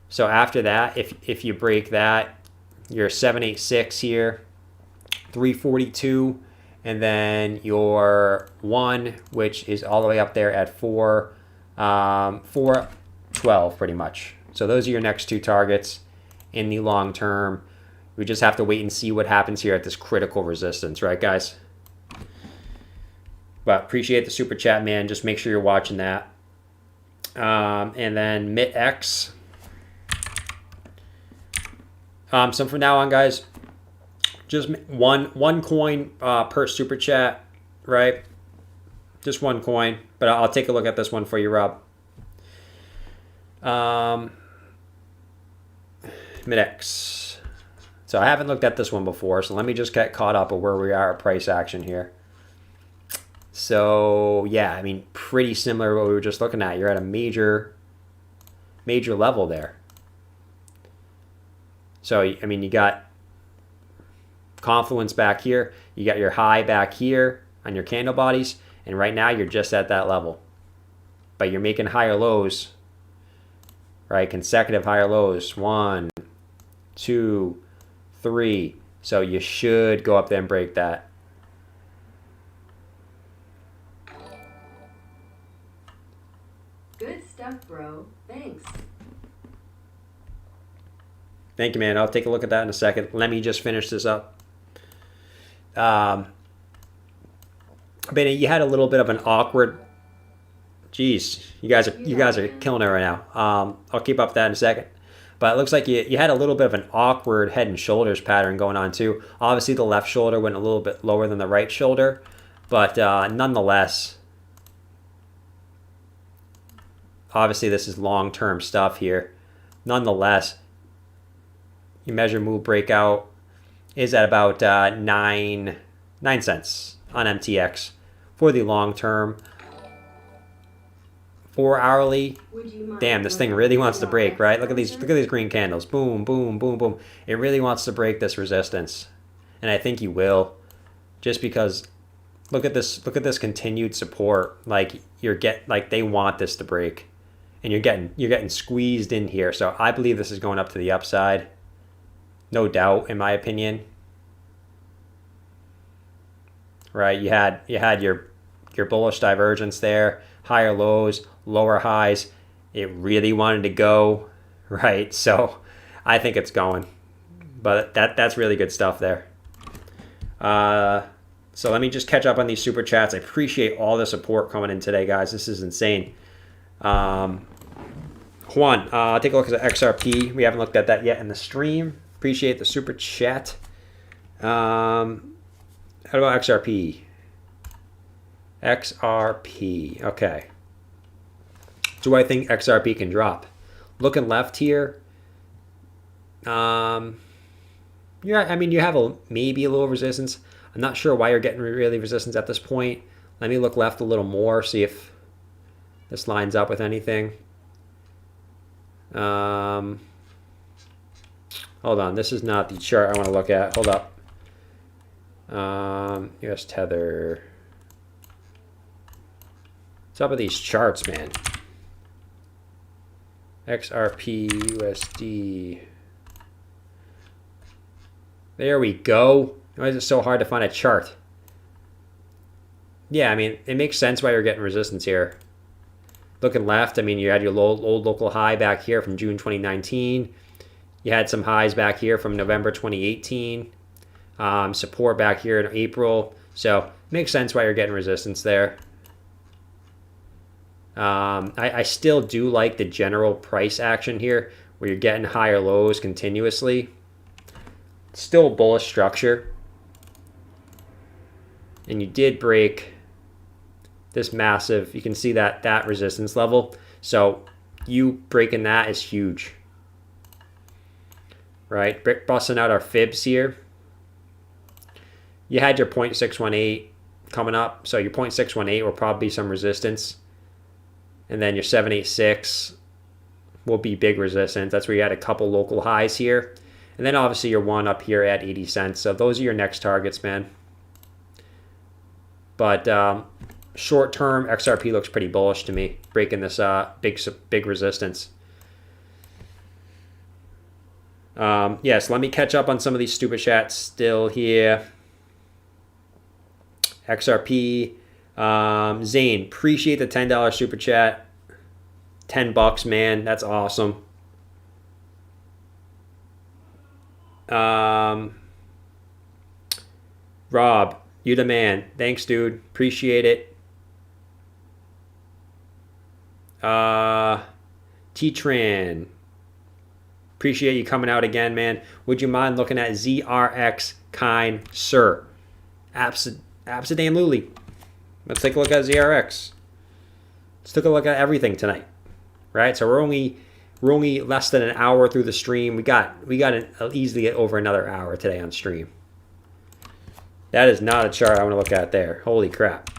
S1: So after that, if you break that, your 786 here, 342, and then your 1, which is all the way up there at 412 pretty much. So those are your next 2 targets in the long term. We just have to wait and see what happens here at this critical resistance, right, guys? But appreciate the super chat, man. Just make sure you're watching that. And then MitX. So from now on, guys, just one coin per super chat, right? Just 1 coin. But I'll take a look at this one for you, Rob. MitX. So I haven't looked at this one before, so let me just get caught up with where we are at price action here. So yeah, I mean, pretty similar to what we were just looking at. You're at a major level there. So I mean, you got confluence back here, you got your high back here on your candle bodies, and right now you're just at that level, but you're making higher lows, right? Consecutive higher lows, 1, 2, 3. So you should go up there and break that.
S2: Good stuff, bro. Thanks.
S1: Thank you, man. I'll take a look at that in a second. Let me just finish this up. But you had a little bit of an awkward. Geez, you guys are killing it right now. I'll keep up that in a second. But it looks like you had a little bit of an awkward head and shoulders pattern going on too. Obviously, the left shoulder went a little bit lower than the right shoulder, but nonetheless, obviously this is long-term stuff here. Nonetheless, your measure move breakout is at about 9 cents on MTX for the long term. 4 hourly, damn, this thing really wants to break, right? Look at these green candles. Boom, boom, boom, boom. It really wants to break this resistance, and I think you will, just because look at this continued support. Like they want this to break, and you're getting squeezed in here. So I believe this is going up to the upside, no doubt, in my opinion. Right, you had your bullish divergence there, higher lows, lower highs. It really wanted to go, right? So I think it's going, but that's really good stuff there. So let me just catch up on these super chats. I appreciate all the support coming in today, guys. This is insane. Juan, take a look at the XRP. We haven't looked at that yet in the stream. Appreciate the super chat. How about XRP? XRP. Okay. Do I think XRP can drop? Looking left here. Yeah, I mean, you have maybe a little resistance. I'm not sure why you're getting really resistance at this point. Let me look left a little more, see if this lines up with anything. Hold on, this is not the chart I want to look at. Hold up. US Tether. What's up with these charts, man? XRP USD. There we go. Why is it so hard to find a chart? Yeah, I mean, it makes sense why you're getting resistance here. Looking left, I mean, you had your old local high back here from June 2019. You had some highs back here from November 2018. Support back here in April. So it makes sense why you're getting resistance there. I still do like the general price action here where you're getting higher lows continuously. Still bullish structure. And you did break this massive, you can see that resistance level. So you breaking that is huge. Right? Busting out our fibs here. You had your 0.618 coming up. So your 0.618 will probably be some resistance. And then your 786 will be big resistance. That's where you had a couple local highs here. And then obviously your one up here at 80 cents. So those are your next targets, man. But short term, XRP looks pretty bullish to me, breaking this big resistance. Yes, let me catch up on some of these stupid chats still here. XRP. Zane, appreciate the $10 super chat. $10, man. That's awesome. Rob, you the man. Thanks, dude. Appreciate it. T-Tran. Appreciate you coming out again, man. Would you mind looking at ZRX, kind sir? Absolutely. Let's take a look at ZRX. Let's take a look at everything tonight, right? So we're only less than an hour through the stream. We got easily over another hour today on stream. That is not a chart I want to look at there. Holy crap.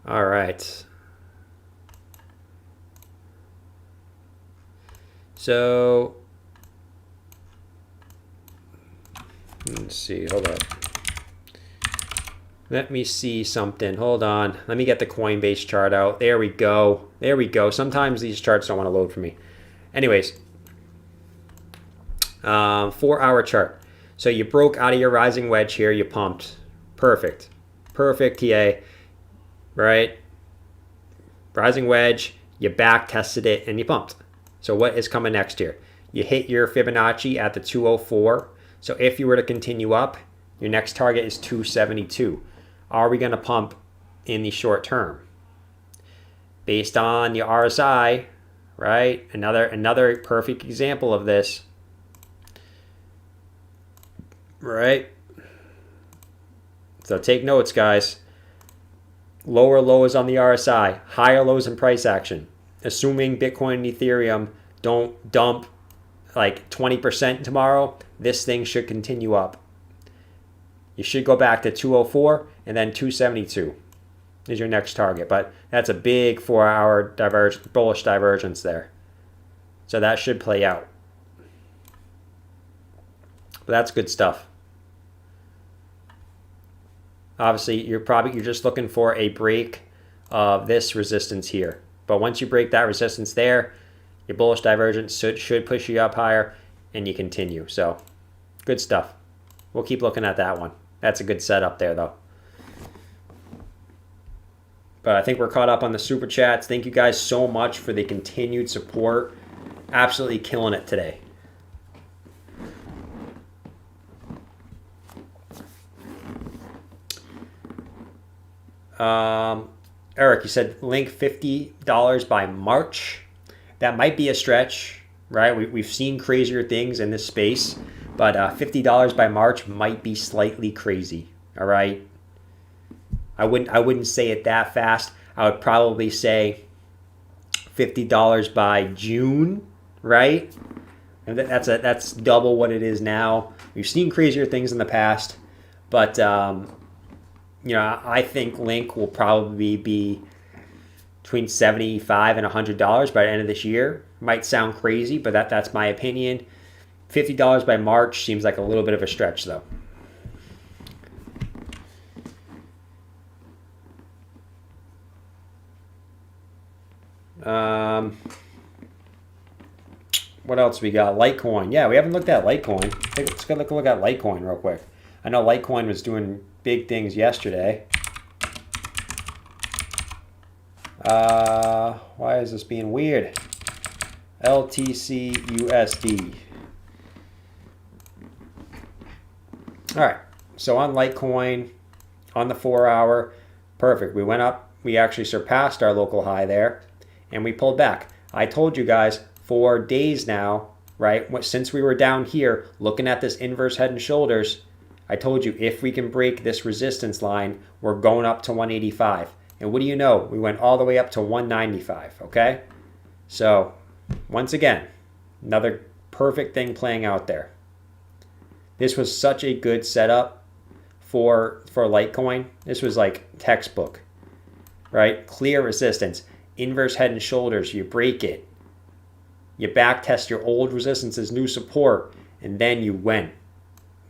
S1: All right. So let's see. Hold up. Let me see something. Hold on. Let me get the Coinbase chart out. There we go. There we go. Sometimes these charts don't want to load for me. Anyways, 4-hour chart. So you broke out of your rising wedge here. You pumped. Perfect. Perfect, TA. Right? Rising wedge. You back tested it and you pumped. So what is coming next here? You hit your Fibonacci at the 204. So if you were to continue up, your next target is 272. Are we going to pump in the short term? Based on your RSI, right? Another perfect example of this. Right? So take notes, guys. Lower lows on the RSI, higher lows in price action. Assuming Bitcoin and Ethereum don't dump like 20% tomorrow, this thing should continue up. You should go back to 204 and then 272 is your next target. But that's a big 4-hour bullish divergence there. So that should play out. But that's good stuff. Obviously, you're just looking for a break of this resistance here. But once you break that resistance there, your bullish divergence should push you up higher, and you continue. So, good stuff. We'll keep looking at that one. That's a good setup there, though. But I think we're caught up on the super chats. Thank you guys so much for the continued support. Absolutely killing it today. Eric, you said link $50 by March. That might be a stretch, right? We've seen crazier things in this space, but $50 by March might be slightly crazy. All right. I wouldn't say it that fast. I would probably say $50 by June, right? And that's double what it is now. We've seen crazier things in the past, but I think Link will probably be between $75 and $100 by the end of this year. Might sound crazy, but that's my opinion. $50 by March seems like a little bit of a stretch, though. What else we got? Litecoin. Yeah, we haven't looked at Litecoin. Let's go look at Litecoin real quick. I know Litecoin was doing big things yesterday. Why is this being weird? LTC USD. All right. So on Litecoin, on the 4-hour, perfect. We went up. We actually surpassed our local high there, and we pulled back. I told you guys for days now, right? Since we were down here looking at this inverse head and shoulders, I told you if we can break this resistance line, we're going up to 185. And what do you know? We went all the way up to 195, okay? So, once again, another perfect thing playing out there. This was such a good setup for Litecoin. This was like textbook, right? Clear resistance, inverse head and shoulders, you break it. You back test your old resistance as new support, and then you went.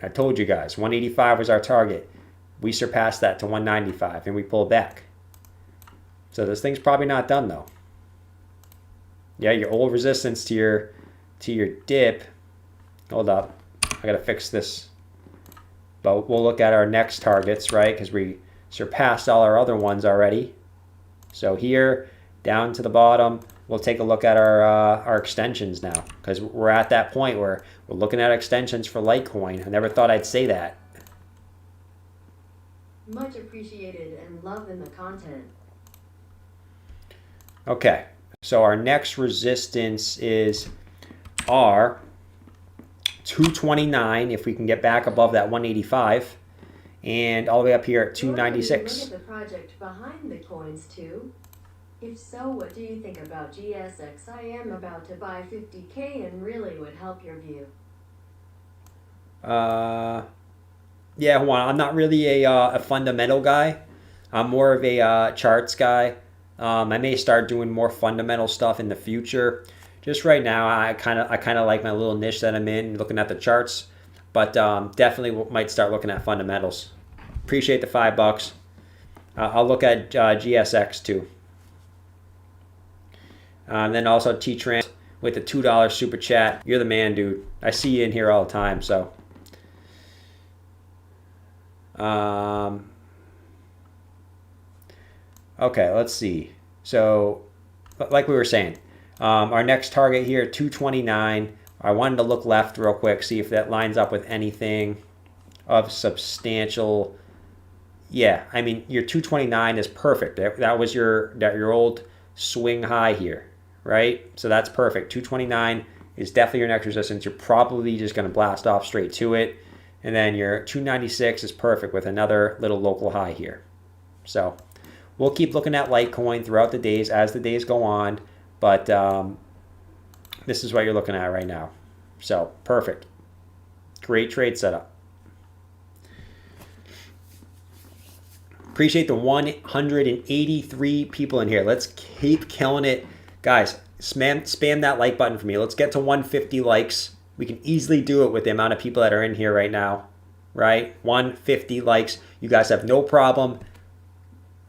S1: I told you guys, 185 was our target. We surpassed that to 195, and we pulled back. So this thing's probably not done, though. Yeah, your old resistance to your dip. Hold up. I got to fix this. But we'll look at our next targets, right? Because we surpassed all our other ones already. So here, down to the bottom, we'll take a look at our extensions now, because we're at that point where we're looking at extensions for Litecoin. I never thought I'd say that.
S2: Much appreciated and loving the content.
S1: Okay, so our next resistance is our 229, if we can get back above that 185, and all the way up here at 296.
S2: Look at the project behind the coins too. If so, what do you think about GSX? I am about to buy 50K and really would help your view.
S1: Yeah, Juan, I'm not really a fundamental guy. I'm more of a charts guy. I may start doing more fundamental stuff in the future. Just right now, I kind of like my little niche that I'm in, looking at the charts. But definitely might start looking at fundamentals. Appreciate the $5. I'll look at GSX too. And then also T-Trans with the $2 super chat. You're the man, dude. I see you in here all the time. So, okay, let's see. So, like we were saying, our next target here, 229. I wanted to look left real quick, see if that lines up with anything of substantial. Yeah, I mean, your 229 is perfect. That was your old swing high here, right? So that's perfect. 229 is definitely your next resistance. You're probably just going to blast off straight to it. And then your 296 is perfect with another little local high here. So we'll keep looking at Litecoin throughout the days as the days go on. But this is what you're looking at right now. So perfect. Great trade setup. Appreciate the 183 people in here. Let's keep killing it. Guys, spam that like button for me. Let's get to 150 likes. We can easily do it with the amount of people that are in here right now. right? 150 likes. You guys have no problem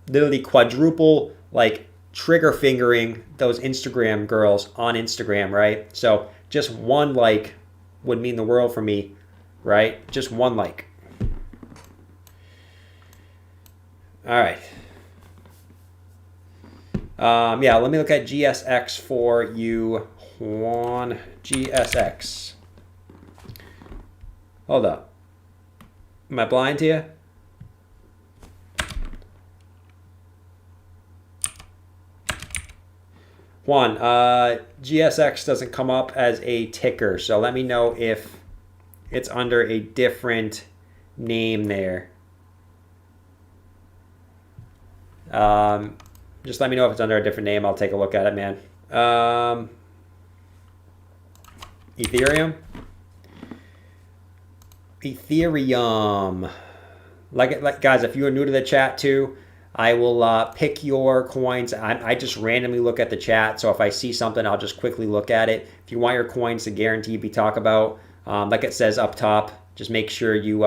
S1: literally quadruple, like trigger fingering those Instagram girls on Instagram, right? So just one like would mean the world for me, right? Just one like. All right. Yeah, let me look at GSX for you, Juan. GSX. Hold up. Am I blind here? Juan, GSX doesn't come up as a ticker, so let me know if it's under a different name there. Just let me know if it's under a different name. I'll take a look at it, man. Ethereum. Like guys, if you are new to the chat too, I will pick your coins. I just randomly look at the chat, so if I see something, I'll just quickly look at it. If you want your coins to guaranteed be talked about, like it says up top, just make sure you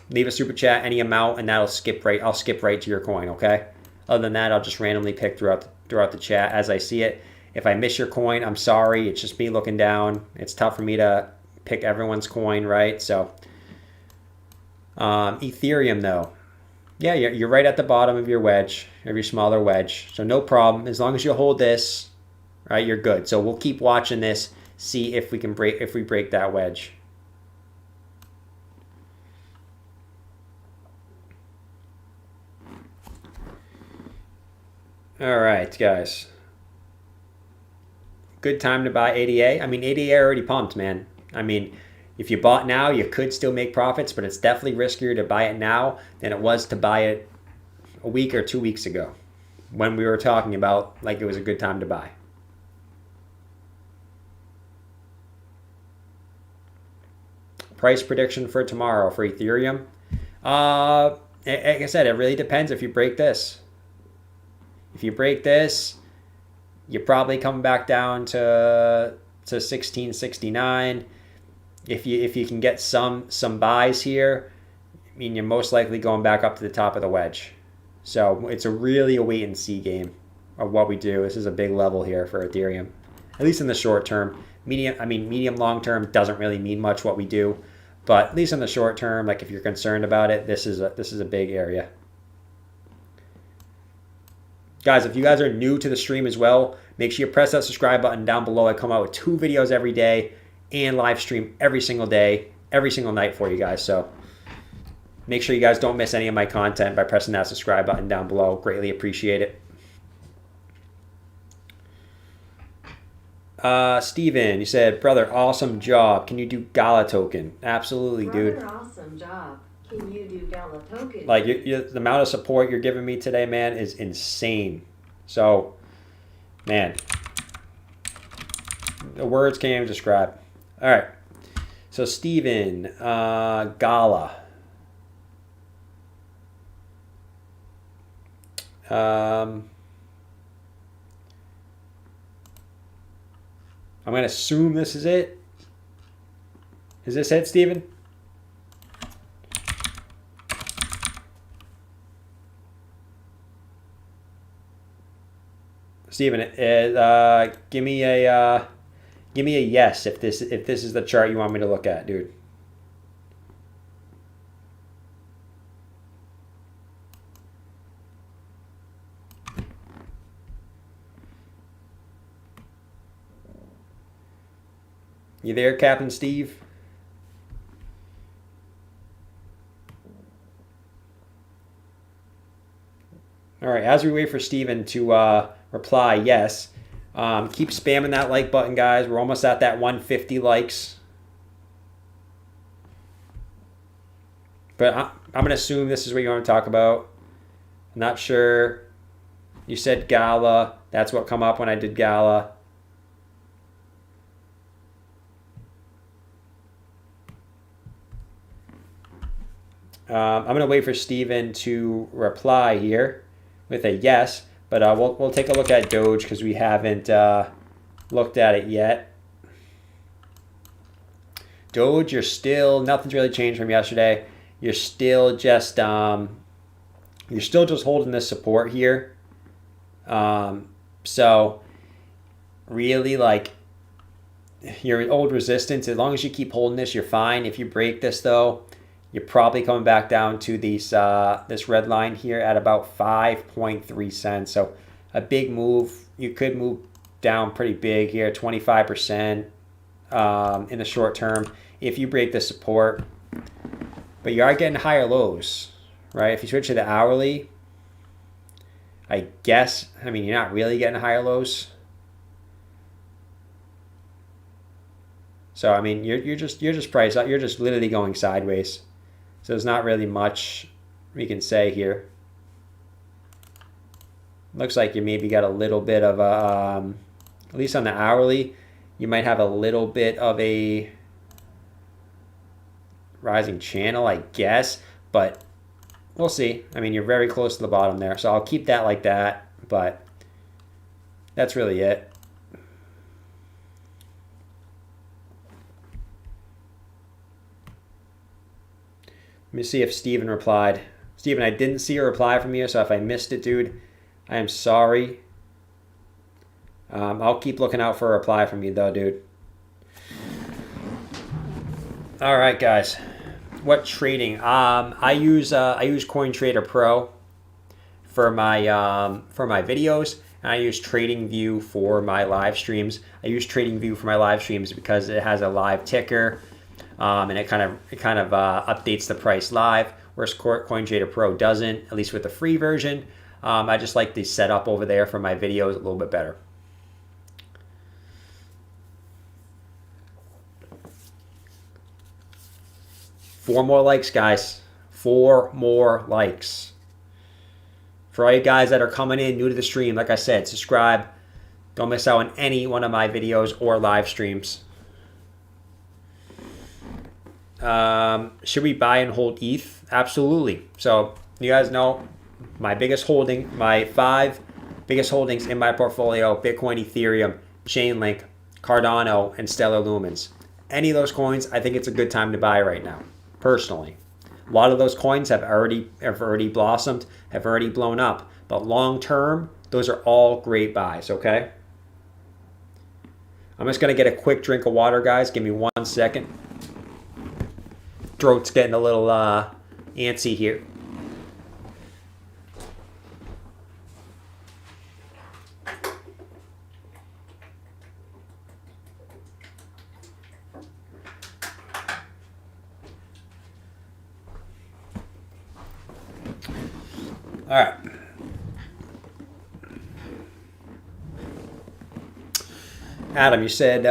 S1: leave a super chat any amount, and that'll skip right. I'll skip right to your coin. Okay. Other than that, I'll just randomly pick throughout the chat as I see it. If I miss your coin, I'm sorry. It's just me looking down. It's tough for me to pick everyone's coin, right? So, Ethereum though, yeah, you're right at the bottom of your wedge, of your smaller wedge. So no problem. As long as you hold this, right, you're good. So we'll keep watching this, see if we can break that wedge. All right, guys. Good time to buy ADA. I mean, ADA already pumped, man. I mean, if you bought now, you could still make profits, but it's definitely riskier to buy it now than it was to buy it a week or 2 weeks ago when we were talking about like it was a good time to buy. Price prediction for tomorrow for Ethereum. Like I said, it really depends if you break this. If you break this, you're probably coming back down to 1669. If you can get some buys here, I mean, you're most likely going back up to the top of the wedge. So it's really a wait and see game of what we do. This is a big level here for Ethereum, at least in the short term. Medium long term doesn't really mean much what we do, but at least in the short term, like if you're concerned about it, this is a big area. Guys, if you guys are new to the stream as well, make sure you press that subscribe button down below. I come out with 2 videos every day and live stream every single day, every single night for you guys. So make sure you guys don't miss any of my content by pressing that subscribe button down below. Greatly appreciate it. Steven, you said, brother, awesome job. Can you do Gala token? Absolutely, dude.
S2: Brother, awesome job. Can you do Gala token?
S1: Like the amount of support you're giving me today, man, is insane. So, man, the words can't even describe. All right. So, Steven, Gala. I'm going to assume this is it. Is this it, Steven? Steven, give me a yes if this is the chart you want me to look at, dude. You there, Captain Steve? All right, as we wait for Steven to reply yes, keep spamming that like button, guys. We're almost at that 150 likes. But I'm going to assume this is what you want to talk about. I'm not sure. You said Gala. That's what come up when I did Gala. I'm going to wait for Steven to reply here with a yes, but we'll take a look at Doge because we haven't looked at it yet. Doge, you're still, nothing's really changed from yesterday. You're still just holding this support here. So really, like, your old resistance, as long as you keep holding this, you're fine. If you break this though, you're probably coming back down to these this red line here at about 5.3 cents. So a big move. You could move down pretty big here, 25% in the short term if you break the support. But you are getting higher lows, right? If you switch to the hourly, I guess, I mean, you're not really getting higher lows. So I mean, you're just priced out. You're just literally going sideways. So there's not really much we can say here. Looks like you maybe got a little bit of a, at least on the hourly, you might have a little bit of a rising channel, I guess, but we'll see. I mean, you're very close to the bottom there, so I'll keep that like that, but that's really it. Let me see if Steven replied. Steven, I didn't see a reply from you, so if I missed it, dude, I am sorry. I'll keep looking out for a reply from you, though, dude. All right, guys. What trading? I use CoinTrader Pro for my videos, and I use TradingView for my live streams. I use TradingView for my live streams because it has a live ticker. And it kind of updates the price live, whereas CoinTrader Pro doesn't, at least with the free version. I just like the setup over there for my videos a little bit better. Four more likes, guys. 4 more likes. For all you guys that are coming in new to the stream, like I said, subscribe. Don't miss out on any one of my videos or live streams. Should we buy and hold ETH? Absolutely. So you guys know my biggest holding, my 5 biggest holdings in my portfolio: Bitcoin, Ethereum, Chainlink, Cardano, and Stellar Lumens. Any of those coins, I think it's a good time to buy right now, personally. A lot of those coins have already blossomed, have already blown up, but long term, those are all great buys, okay? I'm just going to get a quick drink of water, guys. Give me 1 second. Throat's getting a little antsy here. All right. Adam, you said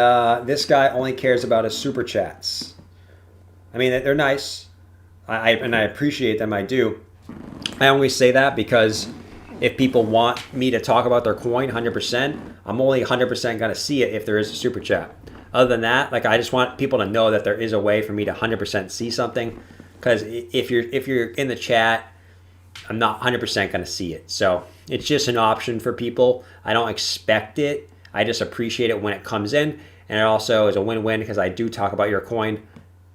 S1: this guy only cares about his super chats. I mean, they're nice, and I appreciate them, I do. I always say that because if people want me to talk about their coin 100%, I'm only 100% going to see it if there is a super chat. Other than that, like, I just want people to know that there is a way for me to 100% see something, because if you're in the chat, I'm not 100% going to see it. So it's just an option for people. I don't expect it. I just appreciate it when it comes in, and it also is a win-win because I do talk about your coin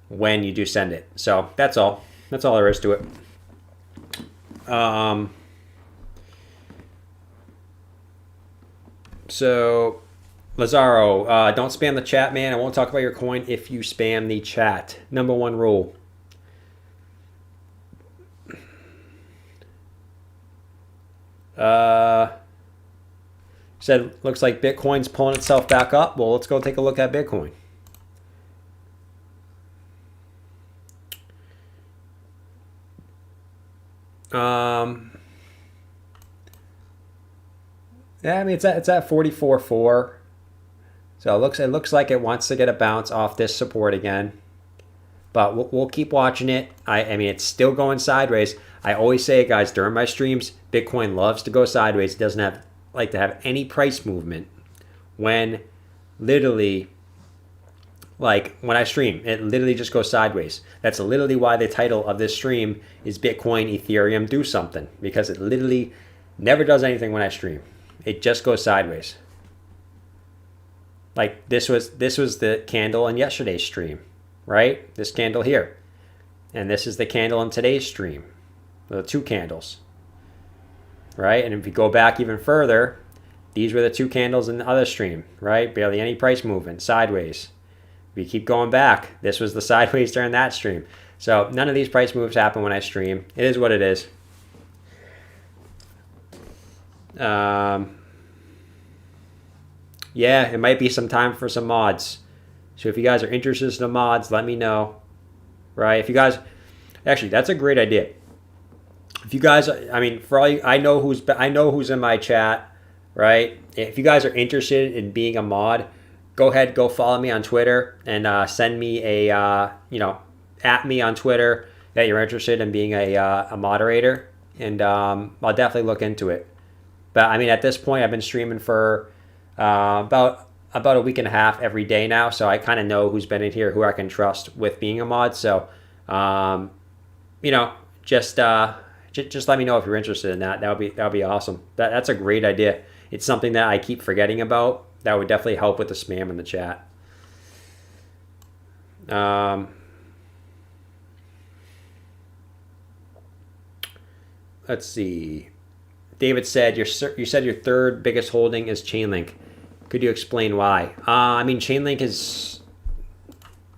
S1: when you do send it. So that's all. That's all there is to it. So Lazaro, don't spam the chat, man. I won't talk about your coin if you spam the chat. Number 1 rule. Said looks like Bitcoin's pulling itself back up. Well, let's go take a look at Bitcoin. Yeah, I mean it's at 44.4. So it looks like it wants to get a bounce off this support again. But we'll keep watching it. I mean, it's still going sideways. I always say it, guys, during my streams, Bitcoin loves to go sideways. It doesn't like to have any price movement when literally, like when I stream, it literally just goes sideways. That's literally why the title of this stream is Bitcoin, Ethereum, Do Something, because it literally never does anything when I stream. It just goes sideways. Like this was the candle in yesterday's stream. right? This candle here. And this is the candle in today's stream. The 2 candles, right? And if you go back even further, these were the 2 candles in the other stream, right? Barely any price movement, sideways. If you keep going back, this was the sideways during that stream. So none of these price moves happen when I stream. It is what it is. Yeah, it might be some time for some mods. So if you guys are interested in the mods, let me know. Right? If you guys, actually, that's a great idea. If you guys, I mean, for all you, I know who's in my chat, right? If you guys are interested in being a mod, go ahead, go follow me on Twitter and send me a, at me on Twitter that you're interested in being a moderator, and I'll definitely look into it. But I mean, at this point, I've been streaming for about a week and a half every day now, so I kind of know who's been in here, who I can trust with being a mod. So, just let me know if you're interested in that. That'll be awesome. That's a great idea. It's something that I keep forgetting about. That would definitely help with the spam in the chat. Let's see. David said you said your third biggest holding is Chainlink. Could you explain why? I mean, Chainlink is,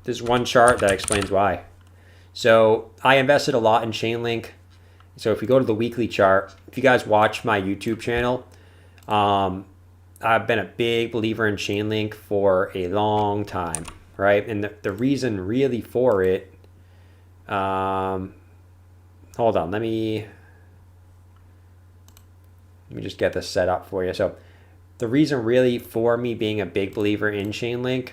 S1: there's one chart that explains why. So I invested a lot in Chainlink. So if you go to the weekly chart, if you guys watch my YouTube channel, I've been a big believer in Chainlink for a long time, right? And the reason really for it, hold on, let me just get this set up for you. So the reason really for me being a big believer in Chainlink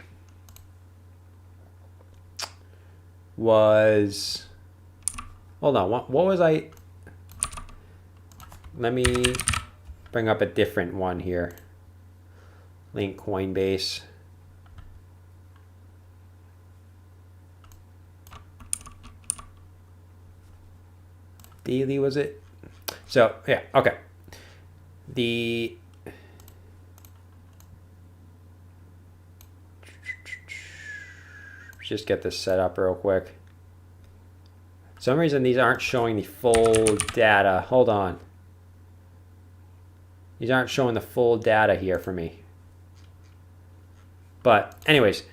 S1: was, hold on, what was I? Let me bring up a different one here. Link Coinbase. Daily, was it? So yeah, okay. Just get this set up real quick. For some reason these aren't showing the full data. Hold on. These aren't showing the full data here for me. But anyways,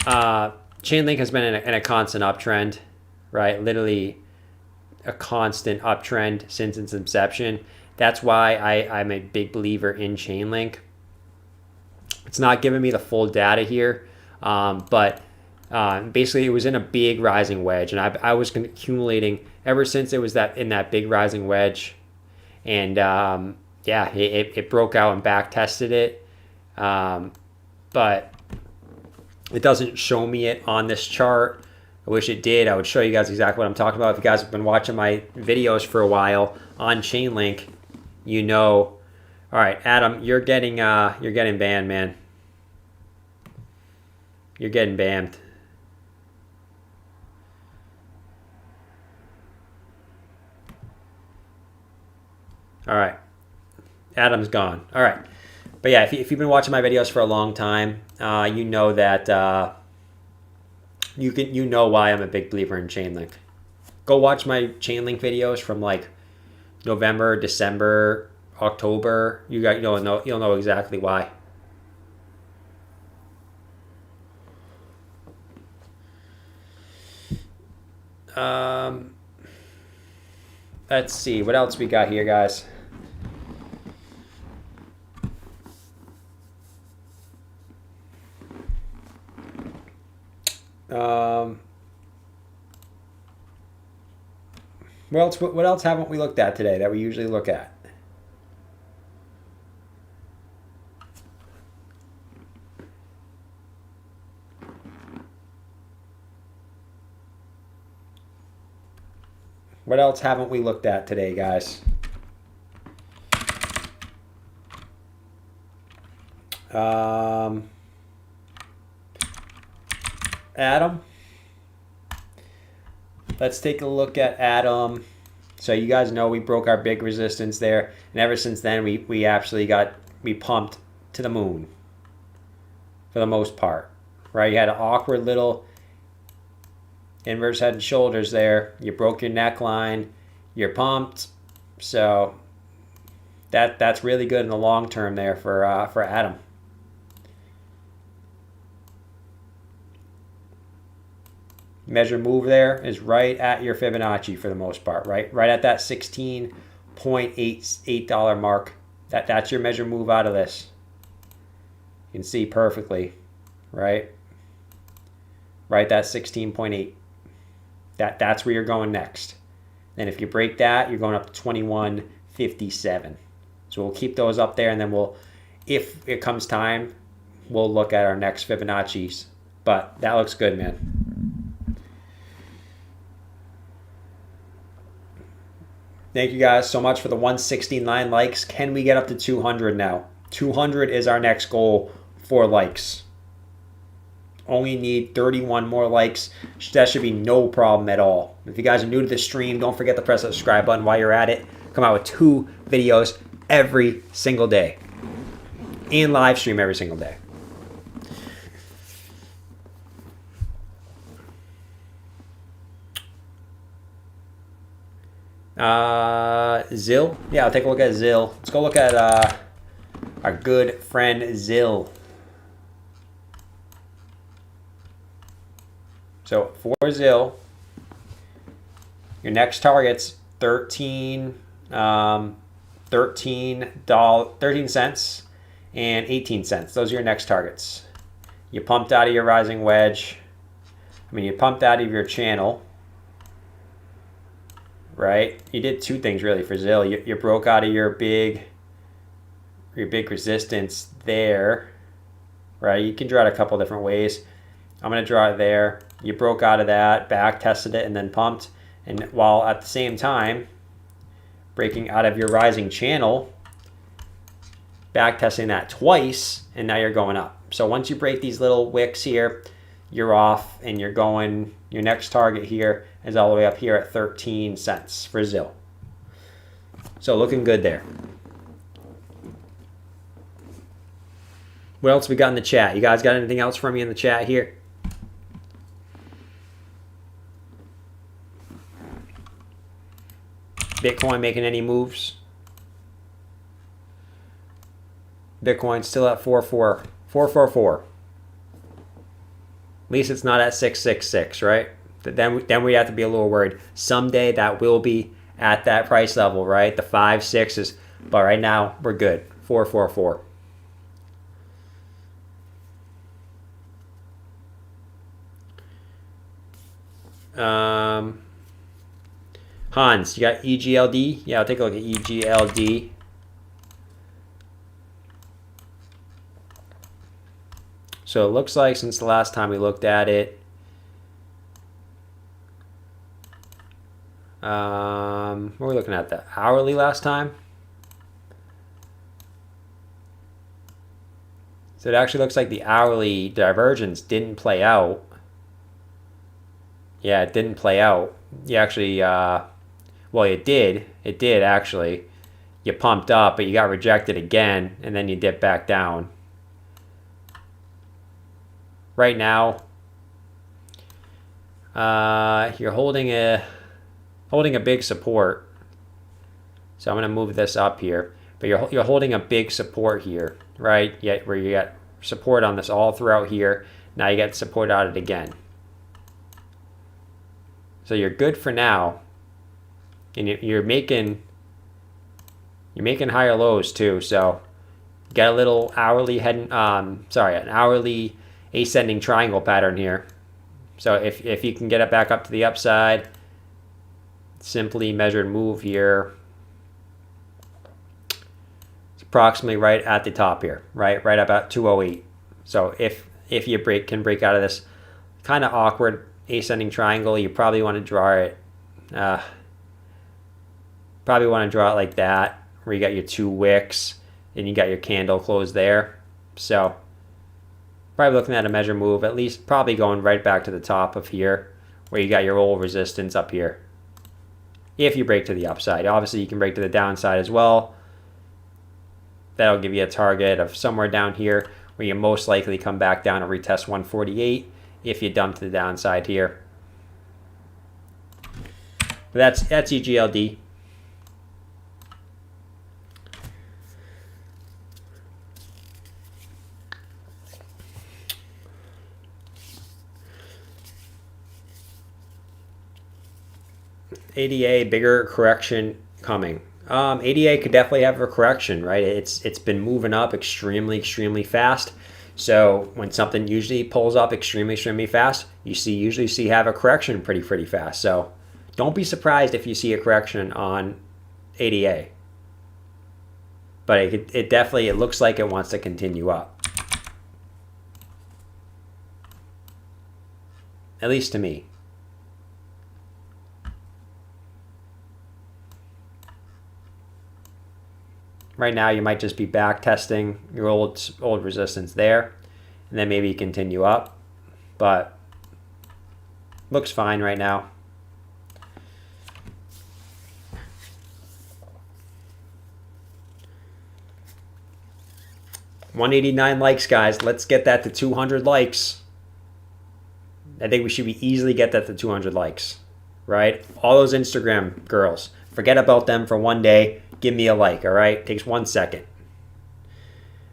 S1: Chainlink has been in a constant uptrend, right? Literally a constant uptrend since its inception. That's why I'm a big believer in Chainlink. It's not giving me the full data here, but basically it was in a big rising wedge, and I was accumulating ever since it was in that big rising wedge, and yeah, it broke out and back tested it, but it doesn't show me it on this chart. I wish it did. I would show you guys exactly what I'm talking about. If you guys have been watching my videos for a while on Chainlink, you know. All right, Adam, you're getting banned, man. You're getting banned. All right, Adam's gone. All right, but yeah, if you've been watching my videos for a long time, you know that you know why I'm a big believer in Chainlink. Go watch my Chainlink videos from like November, December, October. You'll know exactly why. Let's see what else we got here, guys. What else haven't we looked at today that we usually look at? What else haven't we looked at today, guys? Adam. Let's take a look at Adam. So you guys know we broke our big resistance there, and ever since then we actually we pumped to the moon for the most part, right? You had an awkward little Inverse head and shoulders there. You broke your neckline. You're pumped. So that's really good in the long term there for Adam. Measure move there is right at your Fibonacci for the most part, right at that $16.88 mark. That's your measure move out of this. You can see perfectly, right that 16.8. That's where you're going next. And if you break that, you're going up to 21.57. So we'll keep those up there, and then if it comes time, we'll look at our next Fibonacci's. But that looks good, man. Thank you guys so much for the 169 likes. Can we get up to 200 now? 200 is our next goal for likes. Only need 31 more likes. That should be no problem at all. If you guys are new to the stream, don't forget to press the subscribe button while you're at it. Come out with 2 videos every single day. And live stream every single day. Zill? Yeah, I'll take a look at Zill. Let's go look at our good friend Zill. So for Zill, your next target's 13 cents and 18 cents. Those are your next targets. You pumped out of your rising wedge. You pumped out of your channel. Right? You did 2 things really for Zill. You broke out of your big resistance there. Right? You can draw it a couple different ways. I'm going to draw it there. You broke out of that, back tested it, and then pumped. And while at the same time breaking out of your rising channel, back testing that twice, and now you're going up. So once you break these little wicks here, you're off, and you're going, your next target here is all the way up here at 13 cents for Zill. So looking good there. What else we got in the chat? You guys got anything else for me in the chat here? Bitcoin making any moves? Bitcoin's still at 444. At least it's not at 666, right? Then we have to be a little worried. Someday that will be at that price level, right? The 5, 6s. But right now, we're good. 444. Hans, you got EGLD? Yeah, I'll take a look at EGLD. So it looks like since the last time we looked at it, what were we looking at? The hourly last time? So it actually looks like the hourly divergence didn't play out. Yeah, it didn't play out. You actually, well, it did. It did, actually. You pumped up, but you got rejected again, and then you dipped back down. Right now, you're holding a big support. So I'm going to move this up here. But you're holding a big support here, right? Yet where you got support on this all throughout here. Now you get support on it again. So you're good for now. And you're making higher lows too. So you got a little hourly an hourly ascending triangle pattern here. So if you can get it back up to the upside, simply measured move here. It's approximately right at the top here, right about 208. So if you can break out of this kind of awkward ascending triangle, you probably want to draw it. Probably want to draw it like that, where you got your 2 wicks and you got your candle closed there. So probably looking at a measure move, at least probably going right back to the top of here, where you got your old resistance up here. If you break to the upside, obviously you can break to the downside as well. That'll give you a target of somewhere down here, where you most likely come back down and retest 148 if you dump to the downside here. But that's EGLD. ADA, bigger correction coming. ADA could definitely have a correction, right? It's been moving up extremely fast. So when something usually pulls up extremely fast, you usually see have a correction pretty fast. So don't be surprised if you see a correction on ADA. But it definitely looks like it wants to continue up. At least to me. Right now, you might just be back testing your old resistance there, and then maybe continue up. But looks fine right now. $189 likes, guys. Let's get that to 200 likes. I think we should be easily get that to 200 likes, right? All those Instagram girls, forget about them for one day. Give me a like, all right? Takes 1 second.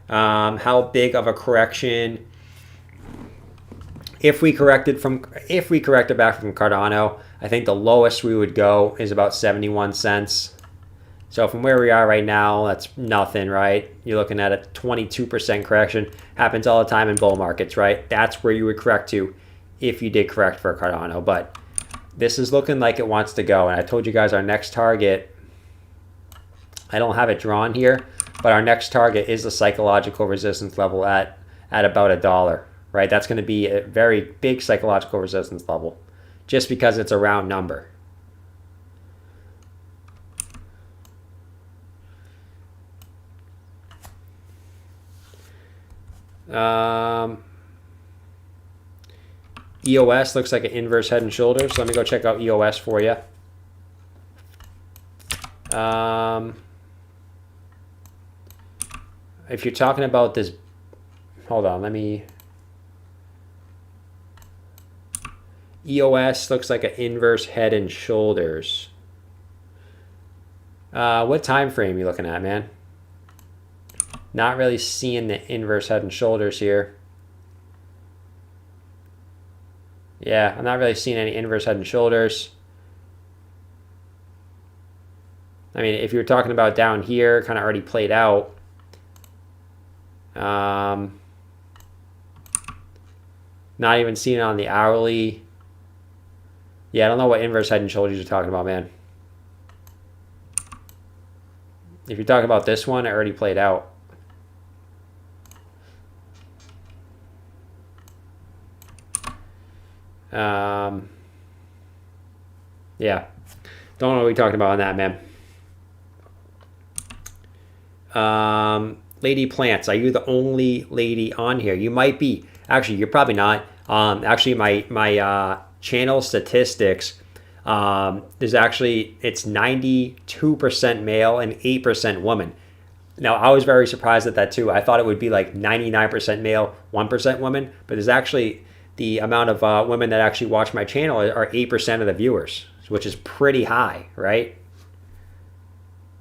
S1: How big of a correction? If we corrected back from Cardano, I think the lowest we would go is about 71 cents. So from where we are right now, that's nothing, right? You're looking at a 22% correction. Happens all the time in bull markets, right? That's where you would correct to if you did correct for Cardano. But this is looking like it wants to go. And I told you guys our next target, I don't have it drawn here, but our next target is the psychological resistance level at about $1, right? That's going to be a very big psychological resistance level just because it's a round number. EOS looks like an inverse head and shoulders. So let me go check out EOS for you. If you're talking about this, hold on, EOS looks like an inverse head and shoulders. What time frame are you looking at, man? Not really seeing the inverse head and shoulders here. Yeah, I'm not really seeing any inverse head and shoulders. I mean, if you're talking about down here, kind of already played out. Not even seeing it on the hourly. Yeah, I don't know what inverse head and shoulders you're talking about, man. If you're talking about this one, it already played out. Yeah, don't know what we're talking about on that, man. Lady Plants, are you the only lady on here? You might be. Actually, you're probably not. Actually, my channel statistics, there's actually, it's 92% male and 8% woman. Now, I was very surprised at that too. I thought it would be like 99% male, 1% woman, but there's actually the amount of women that actually watch my channel are 8% of the viewers, which is pretty high, right?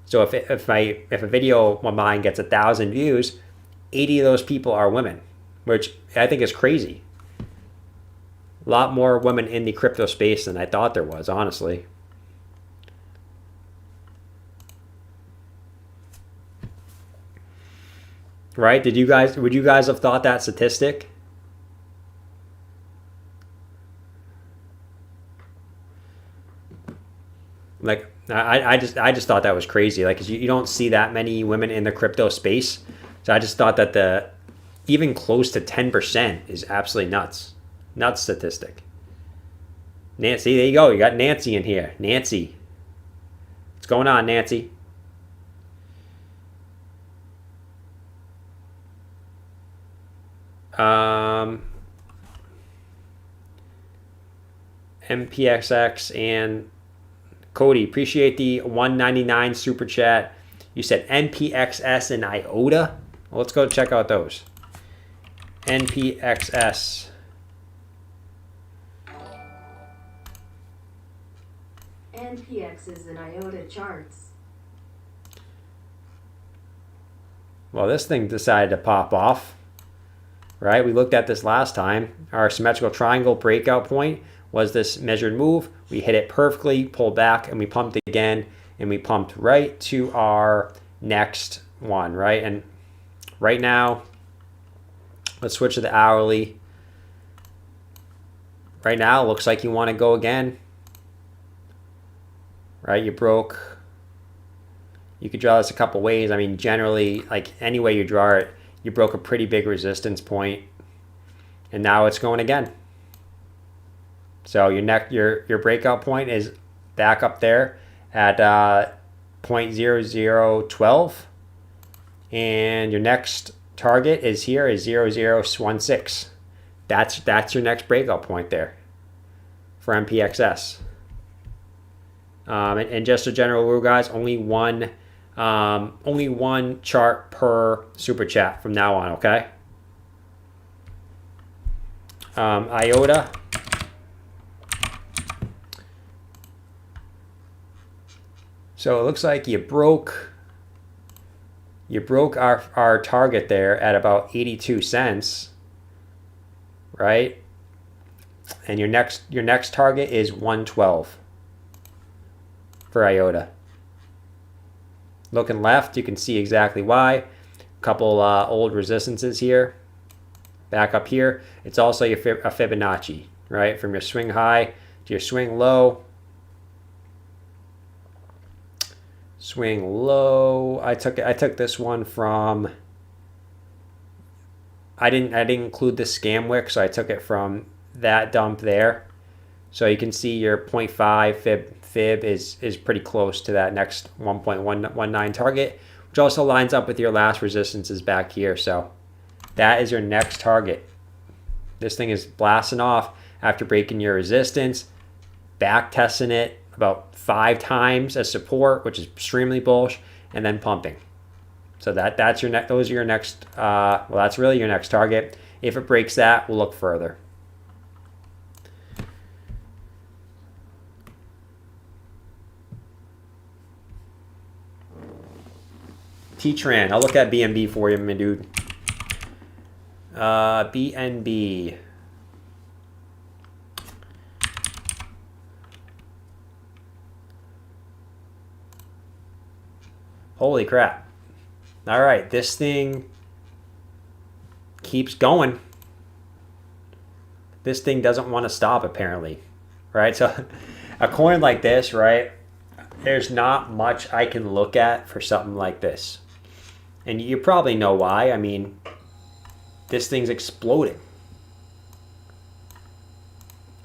S1: So if a video of mine gets 1,000 views, 80 of those people are women, which I think is crazy. A lot more women in the crypto space than I thought there was, honestly. Right? Would you guys have thought that statistic? Like, I just thought that was crazy. Like, 'cause you don't see that many women in the crypto space. So I just thought that even close to 10% is absolutely nuts. Nuts statistic. Nancy, there you go. You got Nancy in here. Nancy. What's going on, Nancy? MPXX and Cody, appreciate the $1.99 super chat. You said NPXS and IOTA. Well, let's go check out those. NPXS.
S2: NPX's and IOTA charts?
S1: Well, this thing decided to pop off, right? We looked at this last time. Our symmetrical triangle breakout point was this measured move. We hit it perfectly, pulled back, and we pumped again, and we pumped right to our next one, right? And right now, let's switch to the hourly. Right now, it looks like you want to go again, right? You broke. You could draw this a couple ways. I mean, generally, like any way you draw it, you broke a pretty big resistance point, and now it's going again. So your breakout point is back up there at 0.0012, and your next target is here is 0016. That's your next breakout point there for MPXS. And just a general rule, guys, only one chart per super chat from now on, okay? IOTA. So it looks like you broke our target there at about 82 cents, right? And your next target is 112 for IOTA. Looking left, you can see exactly why. A couple old resistances here. Back up here, it's also a Fibonacci, right? From your swing high to your swing low. Swing low. I took this one from. I didn't include the scam wick, so I took it from that dump there. So you can see your 0.5 fib is pretty close to that next 1.119 target, which also lines up with your last resistances back here. So that is your next target. This thing is blasting off after breaking your resistance, back testing it about 5 times as support, which is extremely bullish, and then pumping. So that's your those are your next. Well, that's really your next target. If it breaks that, we'll look further. T-Tran, I'll look at BNB for you, my dude. BNB. Holy crap. All right, this thing keeps going. This thing doesn't want to stop, apparently, right? So a coin like this, right, there's not much I can look at for something like this. And you probably know why. I mean, this thing's exploding,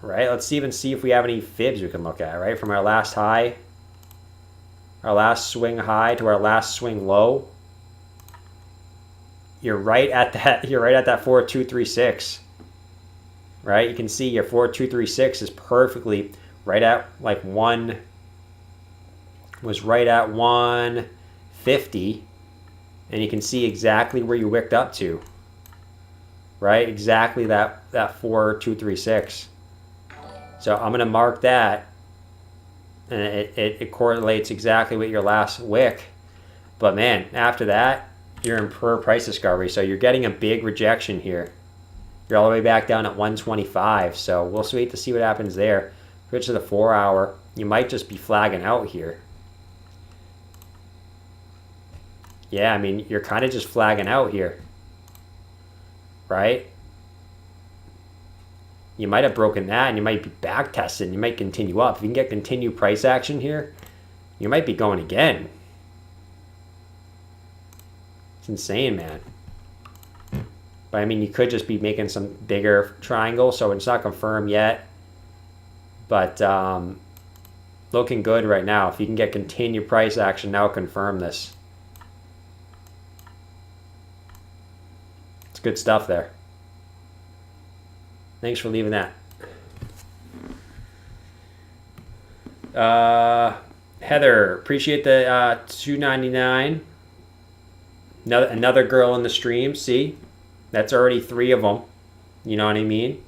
S1: right? Let's even see if we have any fibs we can look at, right? From our last high, our last swing high to our last swing low. You're right at that. You're right at that 4236, right? You can see your 4236 is perfectly right at like was right at 150, and you can see exactly where you wicked up to, right? Exactly that 4236. So I'm gonna mark that, and it correlates exactly with your last wick. But man, after that, you're in per price discovery. So you're getting a big rejection here. You're all the way back down at 125. So we'll wait to see what happens there. Switch to the 4 hour. You might just be flagging out here. Yeah, I mean, you're kind of just flagging out here, right? You might have broken that, and you might be back testing. You might continue up. If you can get continued price action here, you might be going again. It's insane, man. But I mean, you could just be making some bigger triangle, so it's not confirmed yet. But looking good right now. If you can get continued price action, now confirm this. It's good stuff there. Thanks for leaving that. Heather, appreciate the $2.99. Another girl in the stream. See, that's already 3 of them. You know what I mean?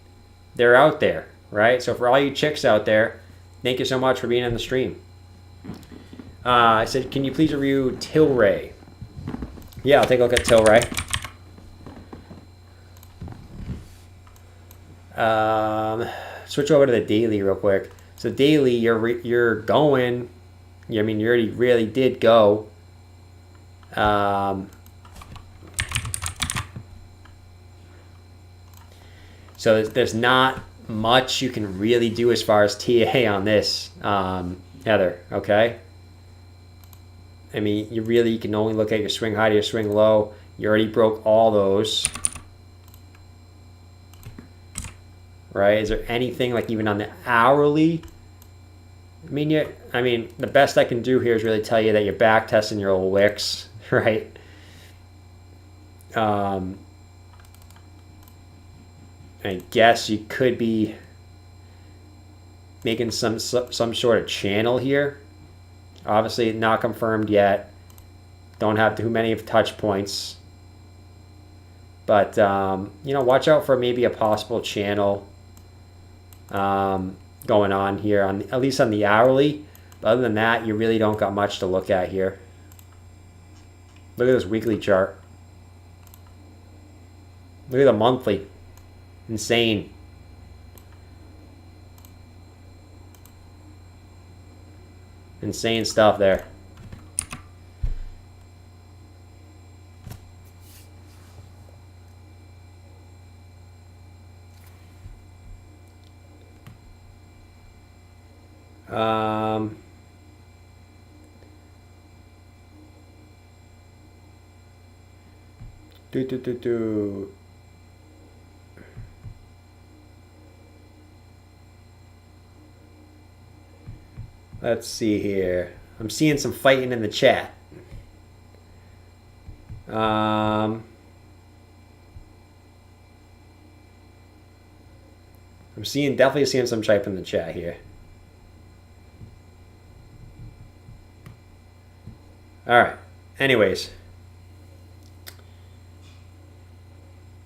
S1: They're out there, right? So for all you chicks out there, thank you so much for being in the stream. I said, can you please review Tilray? Yeah, I'll take a look at Tilray. Switch over to the daily real quick. So daily, you're going. I mean, you already really did go. So there's not much you can really do as far as TA on this, Heather. Okay. I mean, you can only look at your swing high to your swing low. You already broke all those. Right? Is there anything like even on the hourly? I mean, the best I can do here is really tell you that you're back testing your old wicks, right? I guess you could be making some sort of channel here. Obviously, not confirmed yet. Don't have too many touch points. But, watch out for maybe a possible channel going on here, at least on the hourly. But other than that, you really don't got much to look at here. Look at this weekly chart. Look at the monthly. Insane. Insane stuff there. Let's see here. I'm seeing some fighting in the chat. I'm definitely seeing some type in the chat here. All right. Anyways.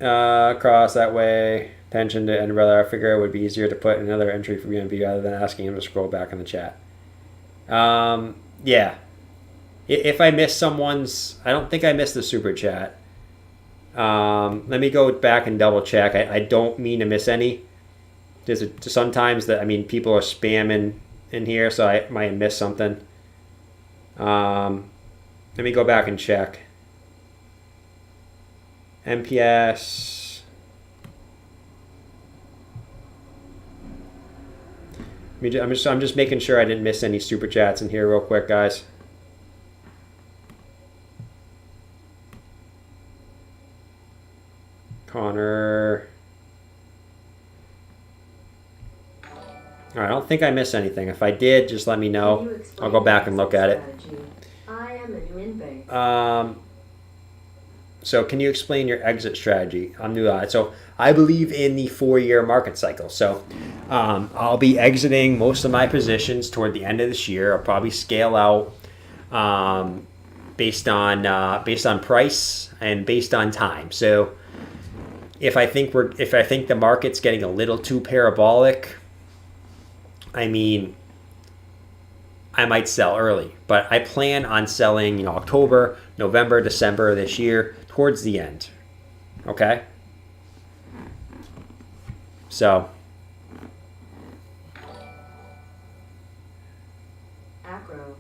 S1: Cross that way. Attention to end brother. I figure it would be easier to put another entry for BNB rather than asking him to scroll back in the chat. Yeah. If I miss someone's, I don't think I missed the super chat. Let me go back and double check. I don't mean to miss any. There's sometimes people are spamming in here, so I might miss something. Let me go back and check. MPS. I'm just making sure I didn't miss any super chats in here real quick, guys. Connor. All right, I don't think I missed anything. If I did, just let me know. I'll go back and look at it.
S2: I am a new invite.
S1: So can you explain your exit strategy? I'm new at it. So I believe in the 4-year market cycle. So I'll be exiting most of my positions toward the end of this year. I'll probably scale out based on price and based on time. So if I think the market's getting a little too parabolic, I might sell early, but I plan on selling, October, November, December this year towards the end. Okay. So.
S2: Acro.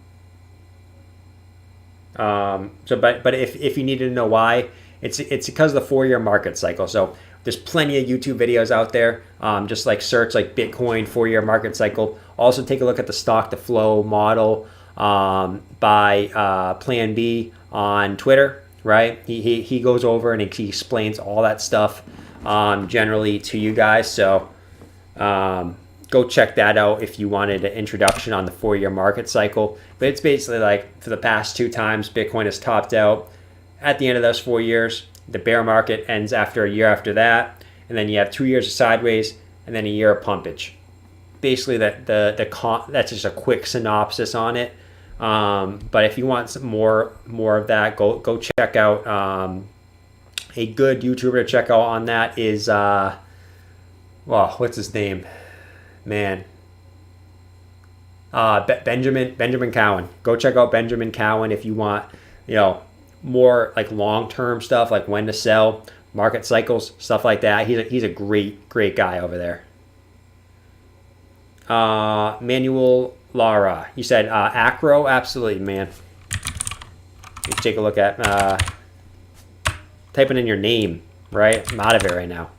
S1: But if you needed to know why, it's because of the 4-year market cycle. So there's plenty of YouTube videos out there. Just like search like Bitcoin 4-year market cycle. Also take a look at the stock to flow model by Plan B on Twitter. Right? He goes over and he explains all that stuff generally to you guys. So go check that out if you wanted an introduction on the 4-year market cycle. But it's basically like for the past 2 times Bitcoin has topped out. At the end of those 4 years, the bear market ends after a year after that, and then you have 2 years of sideways and then a year of pumpage. Basically, that's just a quick synopsis on it. But if you want some more of that, go check out a good YouTuber to check out on that is what's his name? Man. Benjamin Cowan. Go check out Benjamin Cowan if you want, more like long-term stuff, like when to sell, market cycles, stuff like that. He's a great guy over there. Manuel Lara, you said Acro, absolutely, man. You take a look at typing in your name, right? I'm out of it right now.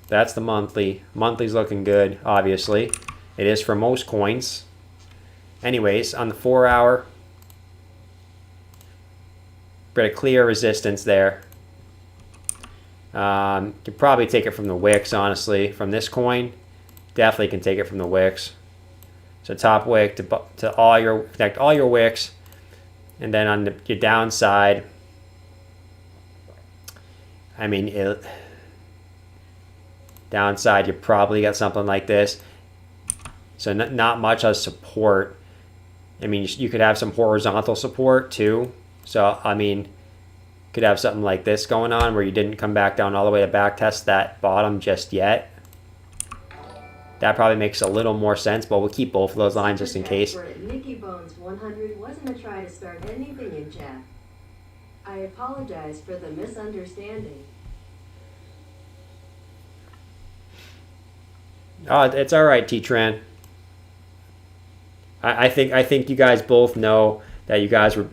S1: That's the monthly. Monthly's looking good, obviously. It is for most coins. Anyways, on the 4 hour, got a clear resistance there. You could probably take it from the wicks, honestly. From this coin, definitely can take it from the wicks. So top wick to connect all your wicks, and then on your downside, I mean, downside you probably got something like this. So not much as support. I mean, you could have some horizontal support too. So I mean, could have something like this going on where you didn't come back down all the way to back test that bottom just yet. That probably makes a little more sense, but we'll keep both of those lines just in case.
S2: Nicky Bones 100 wasn't a try to start anything in chat. I apologize for the misunderstanding.
S1: Oh, it's all right, T-Tran. I think you guys both know that you guys were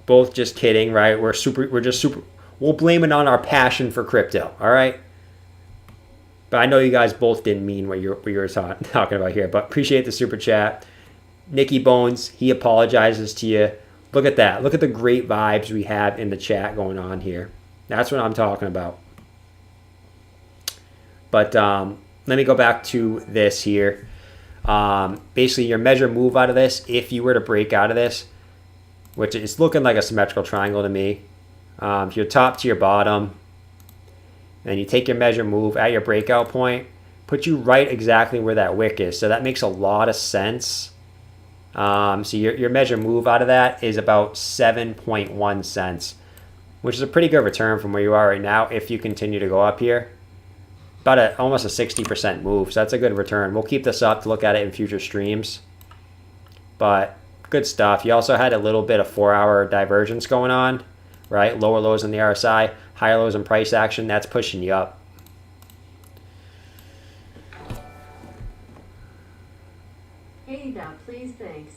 S1: both just kidding, right? We'll blame it on our passion for crypto, all right? But I know you guys both didn't mean what you were talking about here. But appreciate the super chat. Nicky Bones, he apologizes to you. Look at that. Look at the great vibes we have in the chat going on here. That's what I'm talking about. But let me go back to this here. Basically, your measure move out of this, if you were to break out of this, which is looking like a symmetrical triangle to me. Your top to your bottom. Then you take your measure move at your breakout point, put you right exactly where that wick is. So that makes a lot of sense. So your measure move out of that is about 7.1 cents, which is a pretty good return from where you are right now if you continue to go up here. About almost a 60% move, so that's a good return. We'll keep this up to look at it in future streams. But good stuff. You also had a little bit of 4 hour divergence going on, right? Lower lows on the RSI, higher lows in price action. That's pushing you up.
S2: Hey, please, thanks.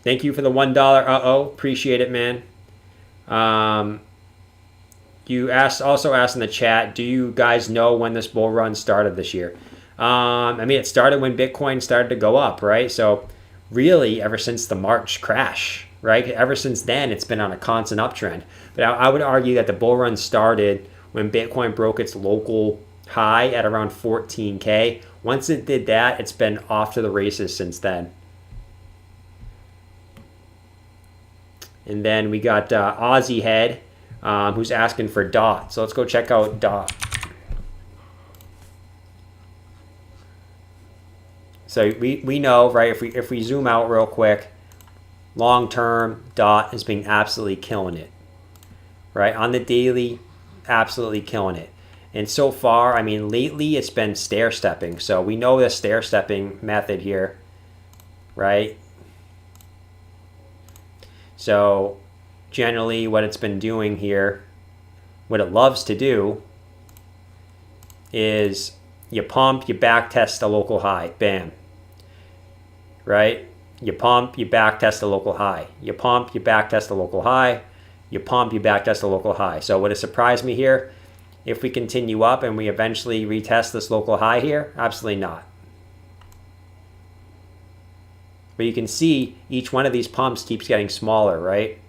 S1: Thank you for the $1. Appreciate it, man. You also asked in the chat, do you guys know when this bull run started this year? I mean, it started when Bitcoin started to go up, right? So really, ever since the March crash, right? Ever since then, it's been on a constant uptrend. But I would argue that the bull run started when Bitcoin broke its local high at around 14K. Once it did that, it's been off to the races since then. And then we got Aussie Head, who's asking for DOT. So let's go check out DOT. So we know, right, if we zoom out real quick, long term, DOT has been absolutely killing it. Right? On the daily, absolutely killing it. And so far, I mean, lately it's been stair-stepping. So we know the stair-stepping method here, right? So generally what it's been doing here, what it loves to do is you pump, you back test a local high, bam, right? You pump, you back test a local high. You pump, you back test a local high. You pump, you back test a local high. So would it surprise me here if we continue up and we eventually retest this local high here? Absolutely not. But you can see each one of these pumps keeps getting smaller, right?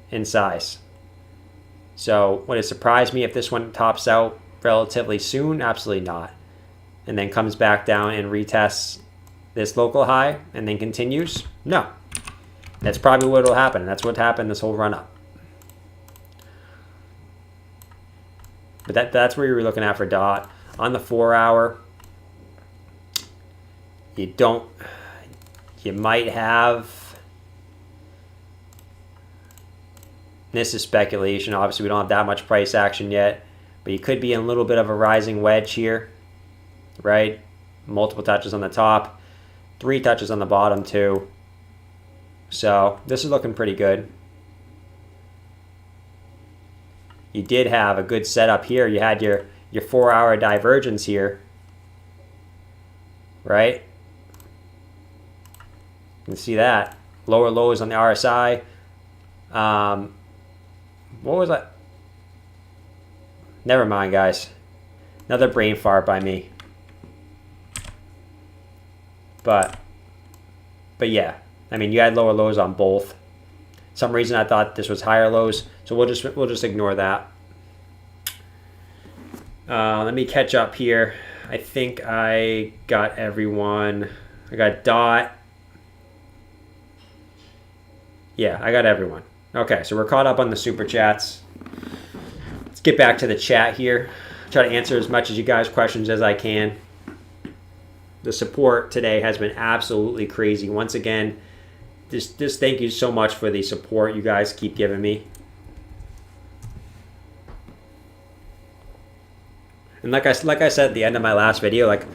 S1: In size. So would it surprise me if this one tops out relatively soon? Absolutely not. And then comes back down and retests this local high and then continues? No. That's probably what will happen. That's what happened this whole run up. But that's where you're looking at for DOT. On the 4 hour, you might have, this is speculation. Obviously, we don't have that much price action yet. but you could be in a little bit of a rising wedge here, right? Multiple touches on the top, 3 touches on the bottom too. So this is looking pretty good. You did have a good setup here. You had your 4-hour divergence here, right? You can see that. Lower lows on the RSI. What was that? Never mind, guys. Another brain fart by me. But yeah, I mean, you had lower lows on both. Some reason I thought this was higher lows, so we'll just ignore that. Let me catch up here. I think I got everyone. I got Dot. Yeah, I got everyone. Okay, so we're caught up on the super chats. Let's get back to the chat here. Try to answer as much of you guys' questions as I can. The support today has been absolutely crazy. Once again, just thank you so much for the support you guys keep giving me. And like I said at the end of my last video, like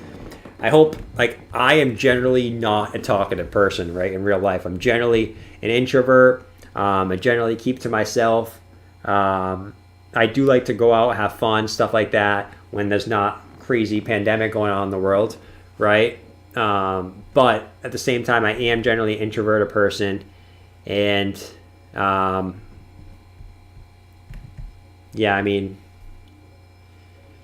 S1: I hope, like, I am generally not a talkative person, right? In real life, I'm generally an introvert. I generally keep to myself. I do like to go out, have fun, stuff like that, when there's not crazy pandemic going on in the world, right? But at the same time, I am generally an introverted person, and yeah, I mean,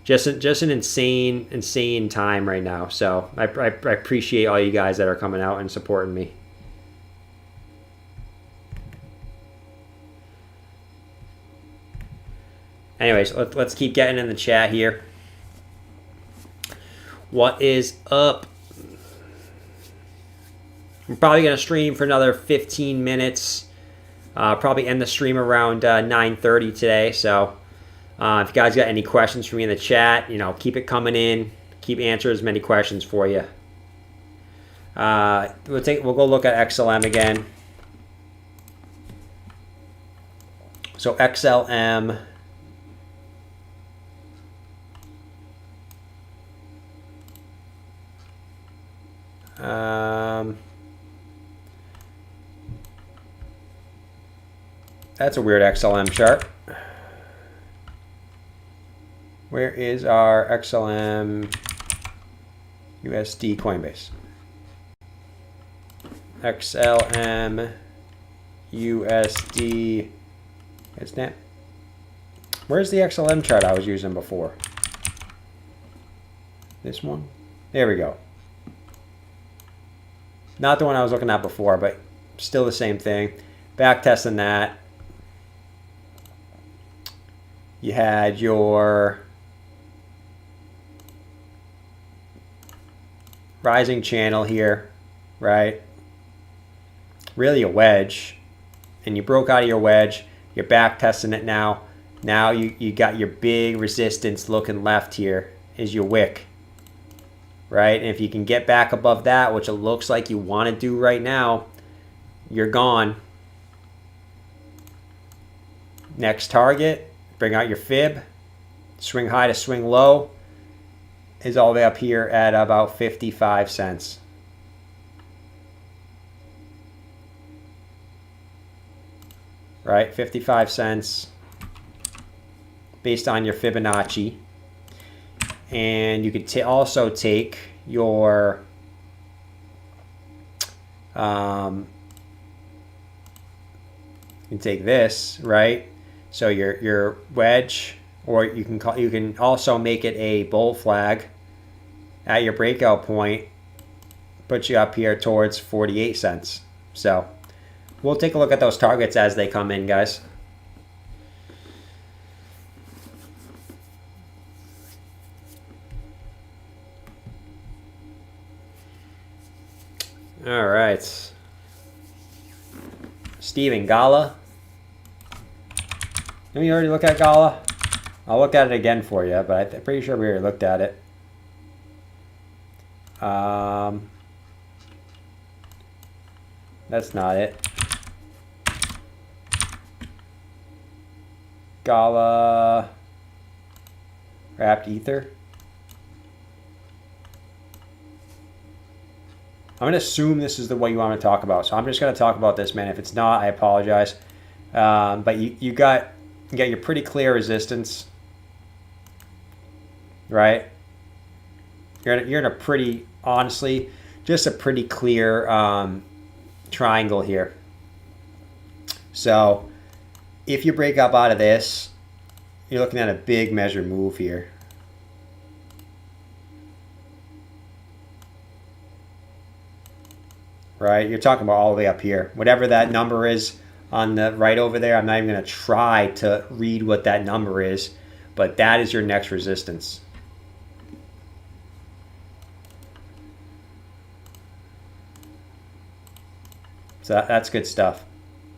S1: just an insane time right now. So I appreciate all you guys that are coming out and supporting me. Anyways, let's keep getting in the chat here. What is up? I'm probably going to stream for another 15 minutes. Probably end the stream around 9:30 today. So if you guys got any questions for me in the chat, keep it coming in. Keep answering as many questions for you. We'll go look at XLM again. So XLM. That's a weird XLM chart. Where is our XLM USD Coinbase? XLM USD. Isn't it? Where's the XLM chart I was using before? This one? There we go. Not the one I was looking at before, but still the same thing. Back testing that. You had your rising channel here, right? Really a wedge. And you broke out of your wedge. You're back testing it now. Now you got your big resistance looking left here is your wick. Right? And if you can get back above that, which it looks like you want to do right now, you're gone. Next target, bring out your fib. Swing high to swing low is all the way up here at about 55 cents. Right? 55 cents based on your Fibonacci. And you could also take your you can take this, right? So your wedge, or you can also make it a bull flag at your breakout point, put you up here towards 48 cents. So we'll take a look at those targets as they come in, guys. All right. Steven Gala. Didn't we already look at Gala? I'll look at it again for you, but I'm pretty sure we already looked at it. That's not it. Gala. Wrapped Ether. I'm going to assume this is the way you want to talk about. So I'm just going to talk about this, man. If it's not, I apologize. But you got your pretty clear resistance, right? You're in a pretty, honestly, just a pretty clear triangle here. So if you break up out of this, you're looking at a big measured move here. Right? You're talking about all the way up here. Whatever that number is on the right over there, I'm not even going to try to read what that number is, but that is your next resistance. So that's good stuff.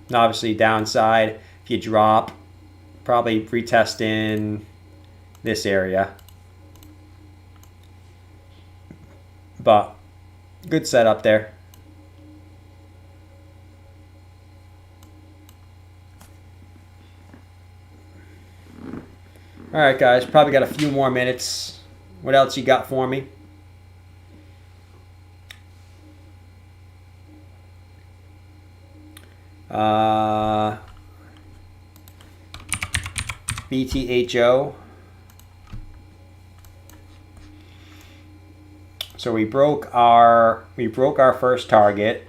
S1: And obviously downside, if you drop, probably retest in this area. But good setup there. All right, guys, probably got a few more minutes. What else you got for me? BTHO. So we broke our first target,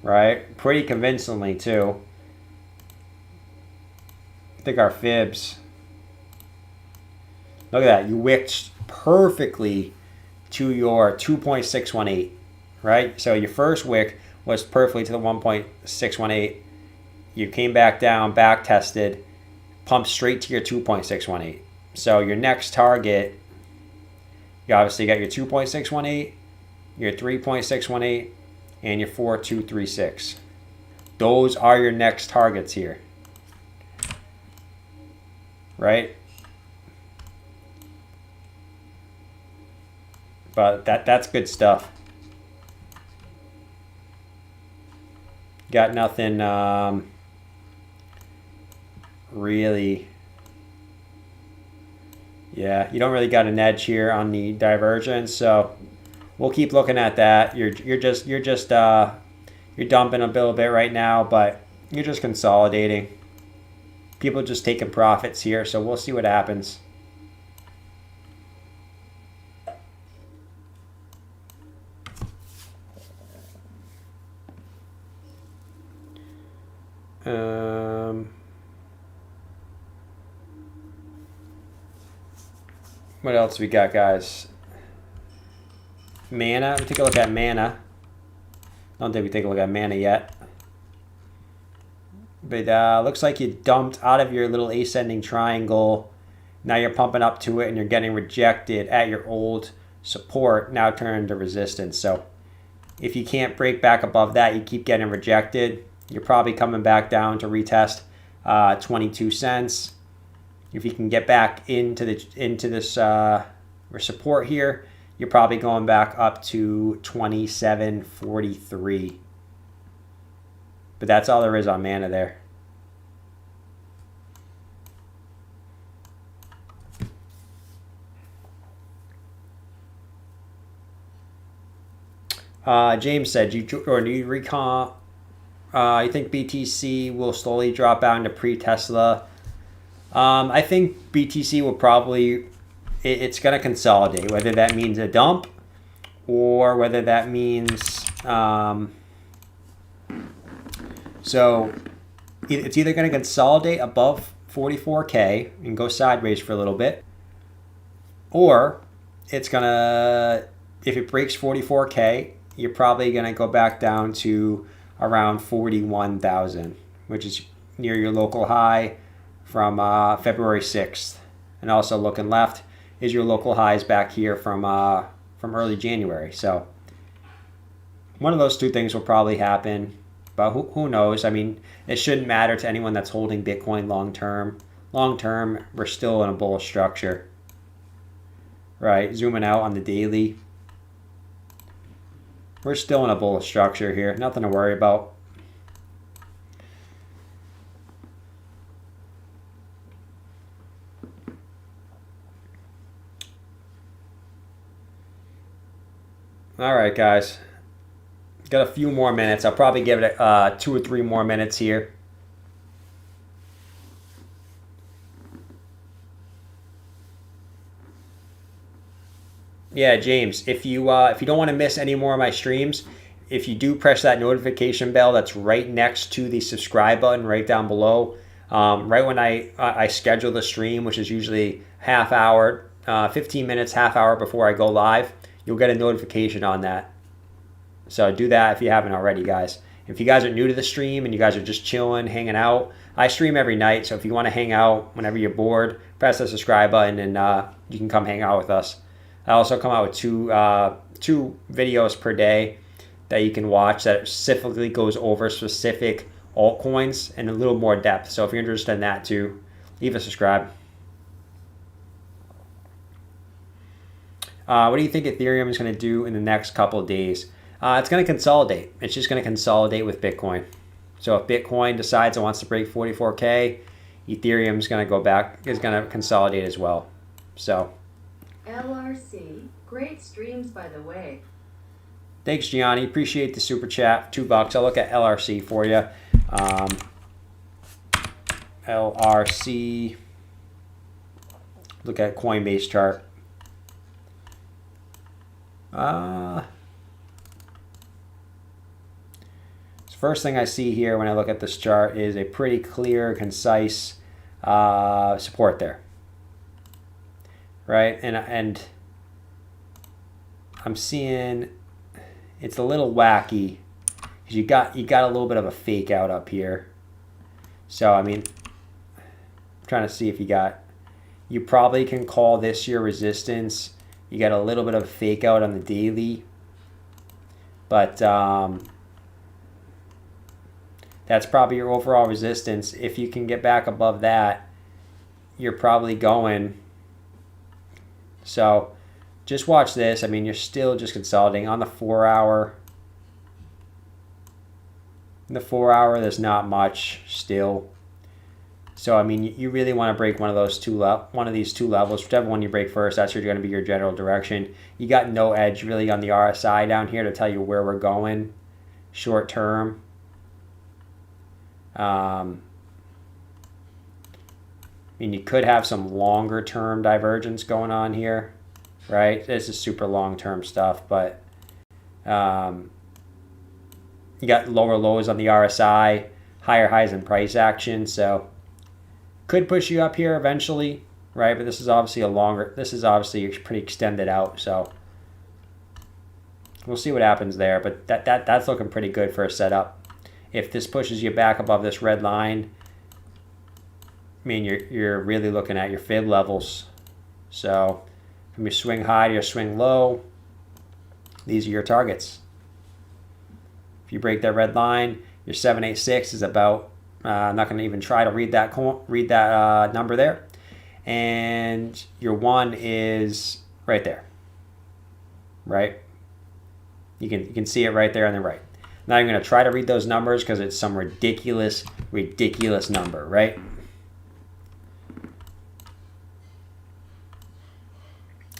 S1: right? Pretty convincingly too. I think our fibs. Look at that. You wicked perfectly to your 2.618, right? So your first wick was perfectly to the 1.618. You came back down, back tested, pumped straight to your 2.618. So your next target, you obviously got your 2.618, your 3.618, and your 4.236. Those are your next targets here. Right? But that's good stuff. Got nothing really. Yeah, you don't really got an edge here on the divergence, so we'll keep looking at that. You're dumping a little bit right now, but you're just consolidating. People just taking profits here, so we'll see what happens. What else we got, guys? Mana. We take a look at Mana. I don't think we take a look at Mana yet. But looks like you dumped out of your little ascending triangle. Now you're pumping up to it and you're getting rejected at your old support. Now turn to resistance. So if you can't break back above that, you keep getting rejected. You're probably coming back down to retest 22 cents. If you can get back into this support here, you're probably going back up to 27.43. But that's all there is on Mana there. James said, you think BTC will slowly drop down to pre-Tesla? I think BTC will probably, it's going to consolidate, whether that means a dump or whether that means, so it's either going to consolidate above 44K and go sideways for a little bit, or it's going to, if it breaks 44K, you're probably going to go back down to around 41,000, which is near your local high from February 6th. And also looking left is your local highs back here from early January. So one of those two things will probably happen, but who knows? I mean, it shouldn't matter to anyone that's holding Bitcoin long term. Long term, we're still in a bullish structure. Right, zooming out on the daily, we're still in a bullish structure here. Nothing to worry about. All right, guys. Got a few more minutes. I'll probably give it 2 or 3 more minutes here. Yeah, James, if you don't want to miss any more of my streams, if you do press that notification bell that's right next to the subscribe button right down below, right when I schedule the stream, which is usually half hour, 15 minutes, half hour before I go live, you'll get a notification on that. So do that if you haven't already, guys. If you guys are new to the stream and you guys are just chilling, hanging out, I stream every night. So if you want to hang out whenever you're bored, press the subscribe button and you can come hang out with us. I also come out with two videos per day that you can watch that specifically goes over specific altcoins in a little more depth. So if you're interested in that too, leave a subscribe. What do you think Ethereum is going to do in the next couple of days? It's going to consolidate. It's just going to consolidate with Bitcoin. So if Bitcoin decides it wants to break 44K, Ethereum is going to go back, is going to consolidate as well. So.
S2: LRC, great streams by the way.
S1: Thanks, Gianni. Appreciate the super chat. $2. I'll look at LRC for you. LRC. Look at Coinbase chart. First thing I see here when I look at this chart is a pretty clear, concise support there. Right, and I'm seeing it's a little wacky because you got a little bit of a fake out up here. So I mean, I'm trying to see if you probably can call this your resistance. You got a little bit of a fake out on the daily, but that's probably your overall resistance. If you can get back above that, you're probably going. So just watch this. I mean, you're still just consolidating on the 4 hour. In the 4 hour, there's not much still. So I mean, you really want to break one of these two levels. Whichever one you break first, that's going to be your general direction. You got no edge really on the RSI down here to tell you where we're going short term. I mean, you could have some longer term divergence going on here, right? This is super long term stuff, but you got lower lows on the RSI, higher highs in price action, so could push you up here eventually, right? But this is obviously pretty extended out, so we'll see what happens there. But that's looking pretty good for a setup. If this pushes you back above this red line, I mean, you're really looking at your fib levels. So from your swing high to your swing low, these are your targets. If you break that red line, your 786 is about. I'm not going to even try to read that number there, and your 1 is right there. Right. You can see it right there on the right. Now I'm going to try to read those numbers because it's some ridiculous number, right?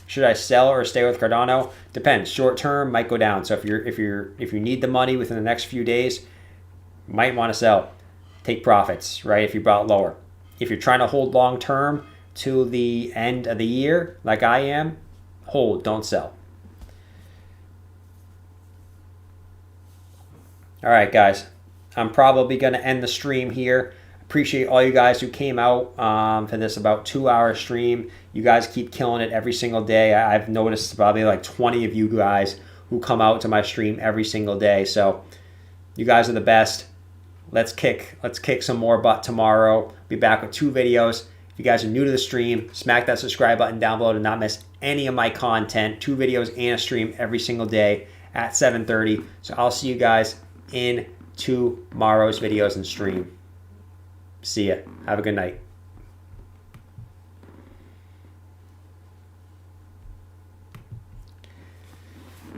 S1: Should I sell or stay with Cardano? Depends. Short term might go down. So if you need the money within the next few days, might want to sell. Take profits, right? If you brought lower. If you're trying to hold long term to the end of the year, like I am, hold, don't sell. All right, guys. I'm probably going to end the stream here. Appreciate all you guys who came out for this about 2-hour stream. You guys keep killing it every single day. I've noticed probably like 20 of you guys who come out to my stream every single day. So you guys are the best. Let's kick some more butt tomorrow. Be back with 2 videos. If you guys are new to the stream, smack that subscribe button down below to not miss any of my content. 2 videos and a stream every single day at 7:30. So I'll see you guys in tomorrow's videos and stream. See ya. Have a good night.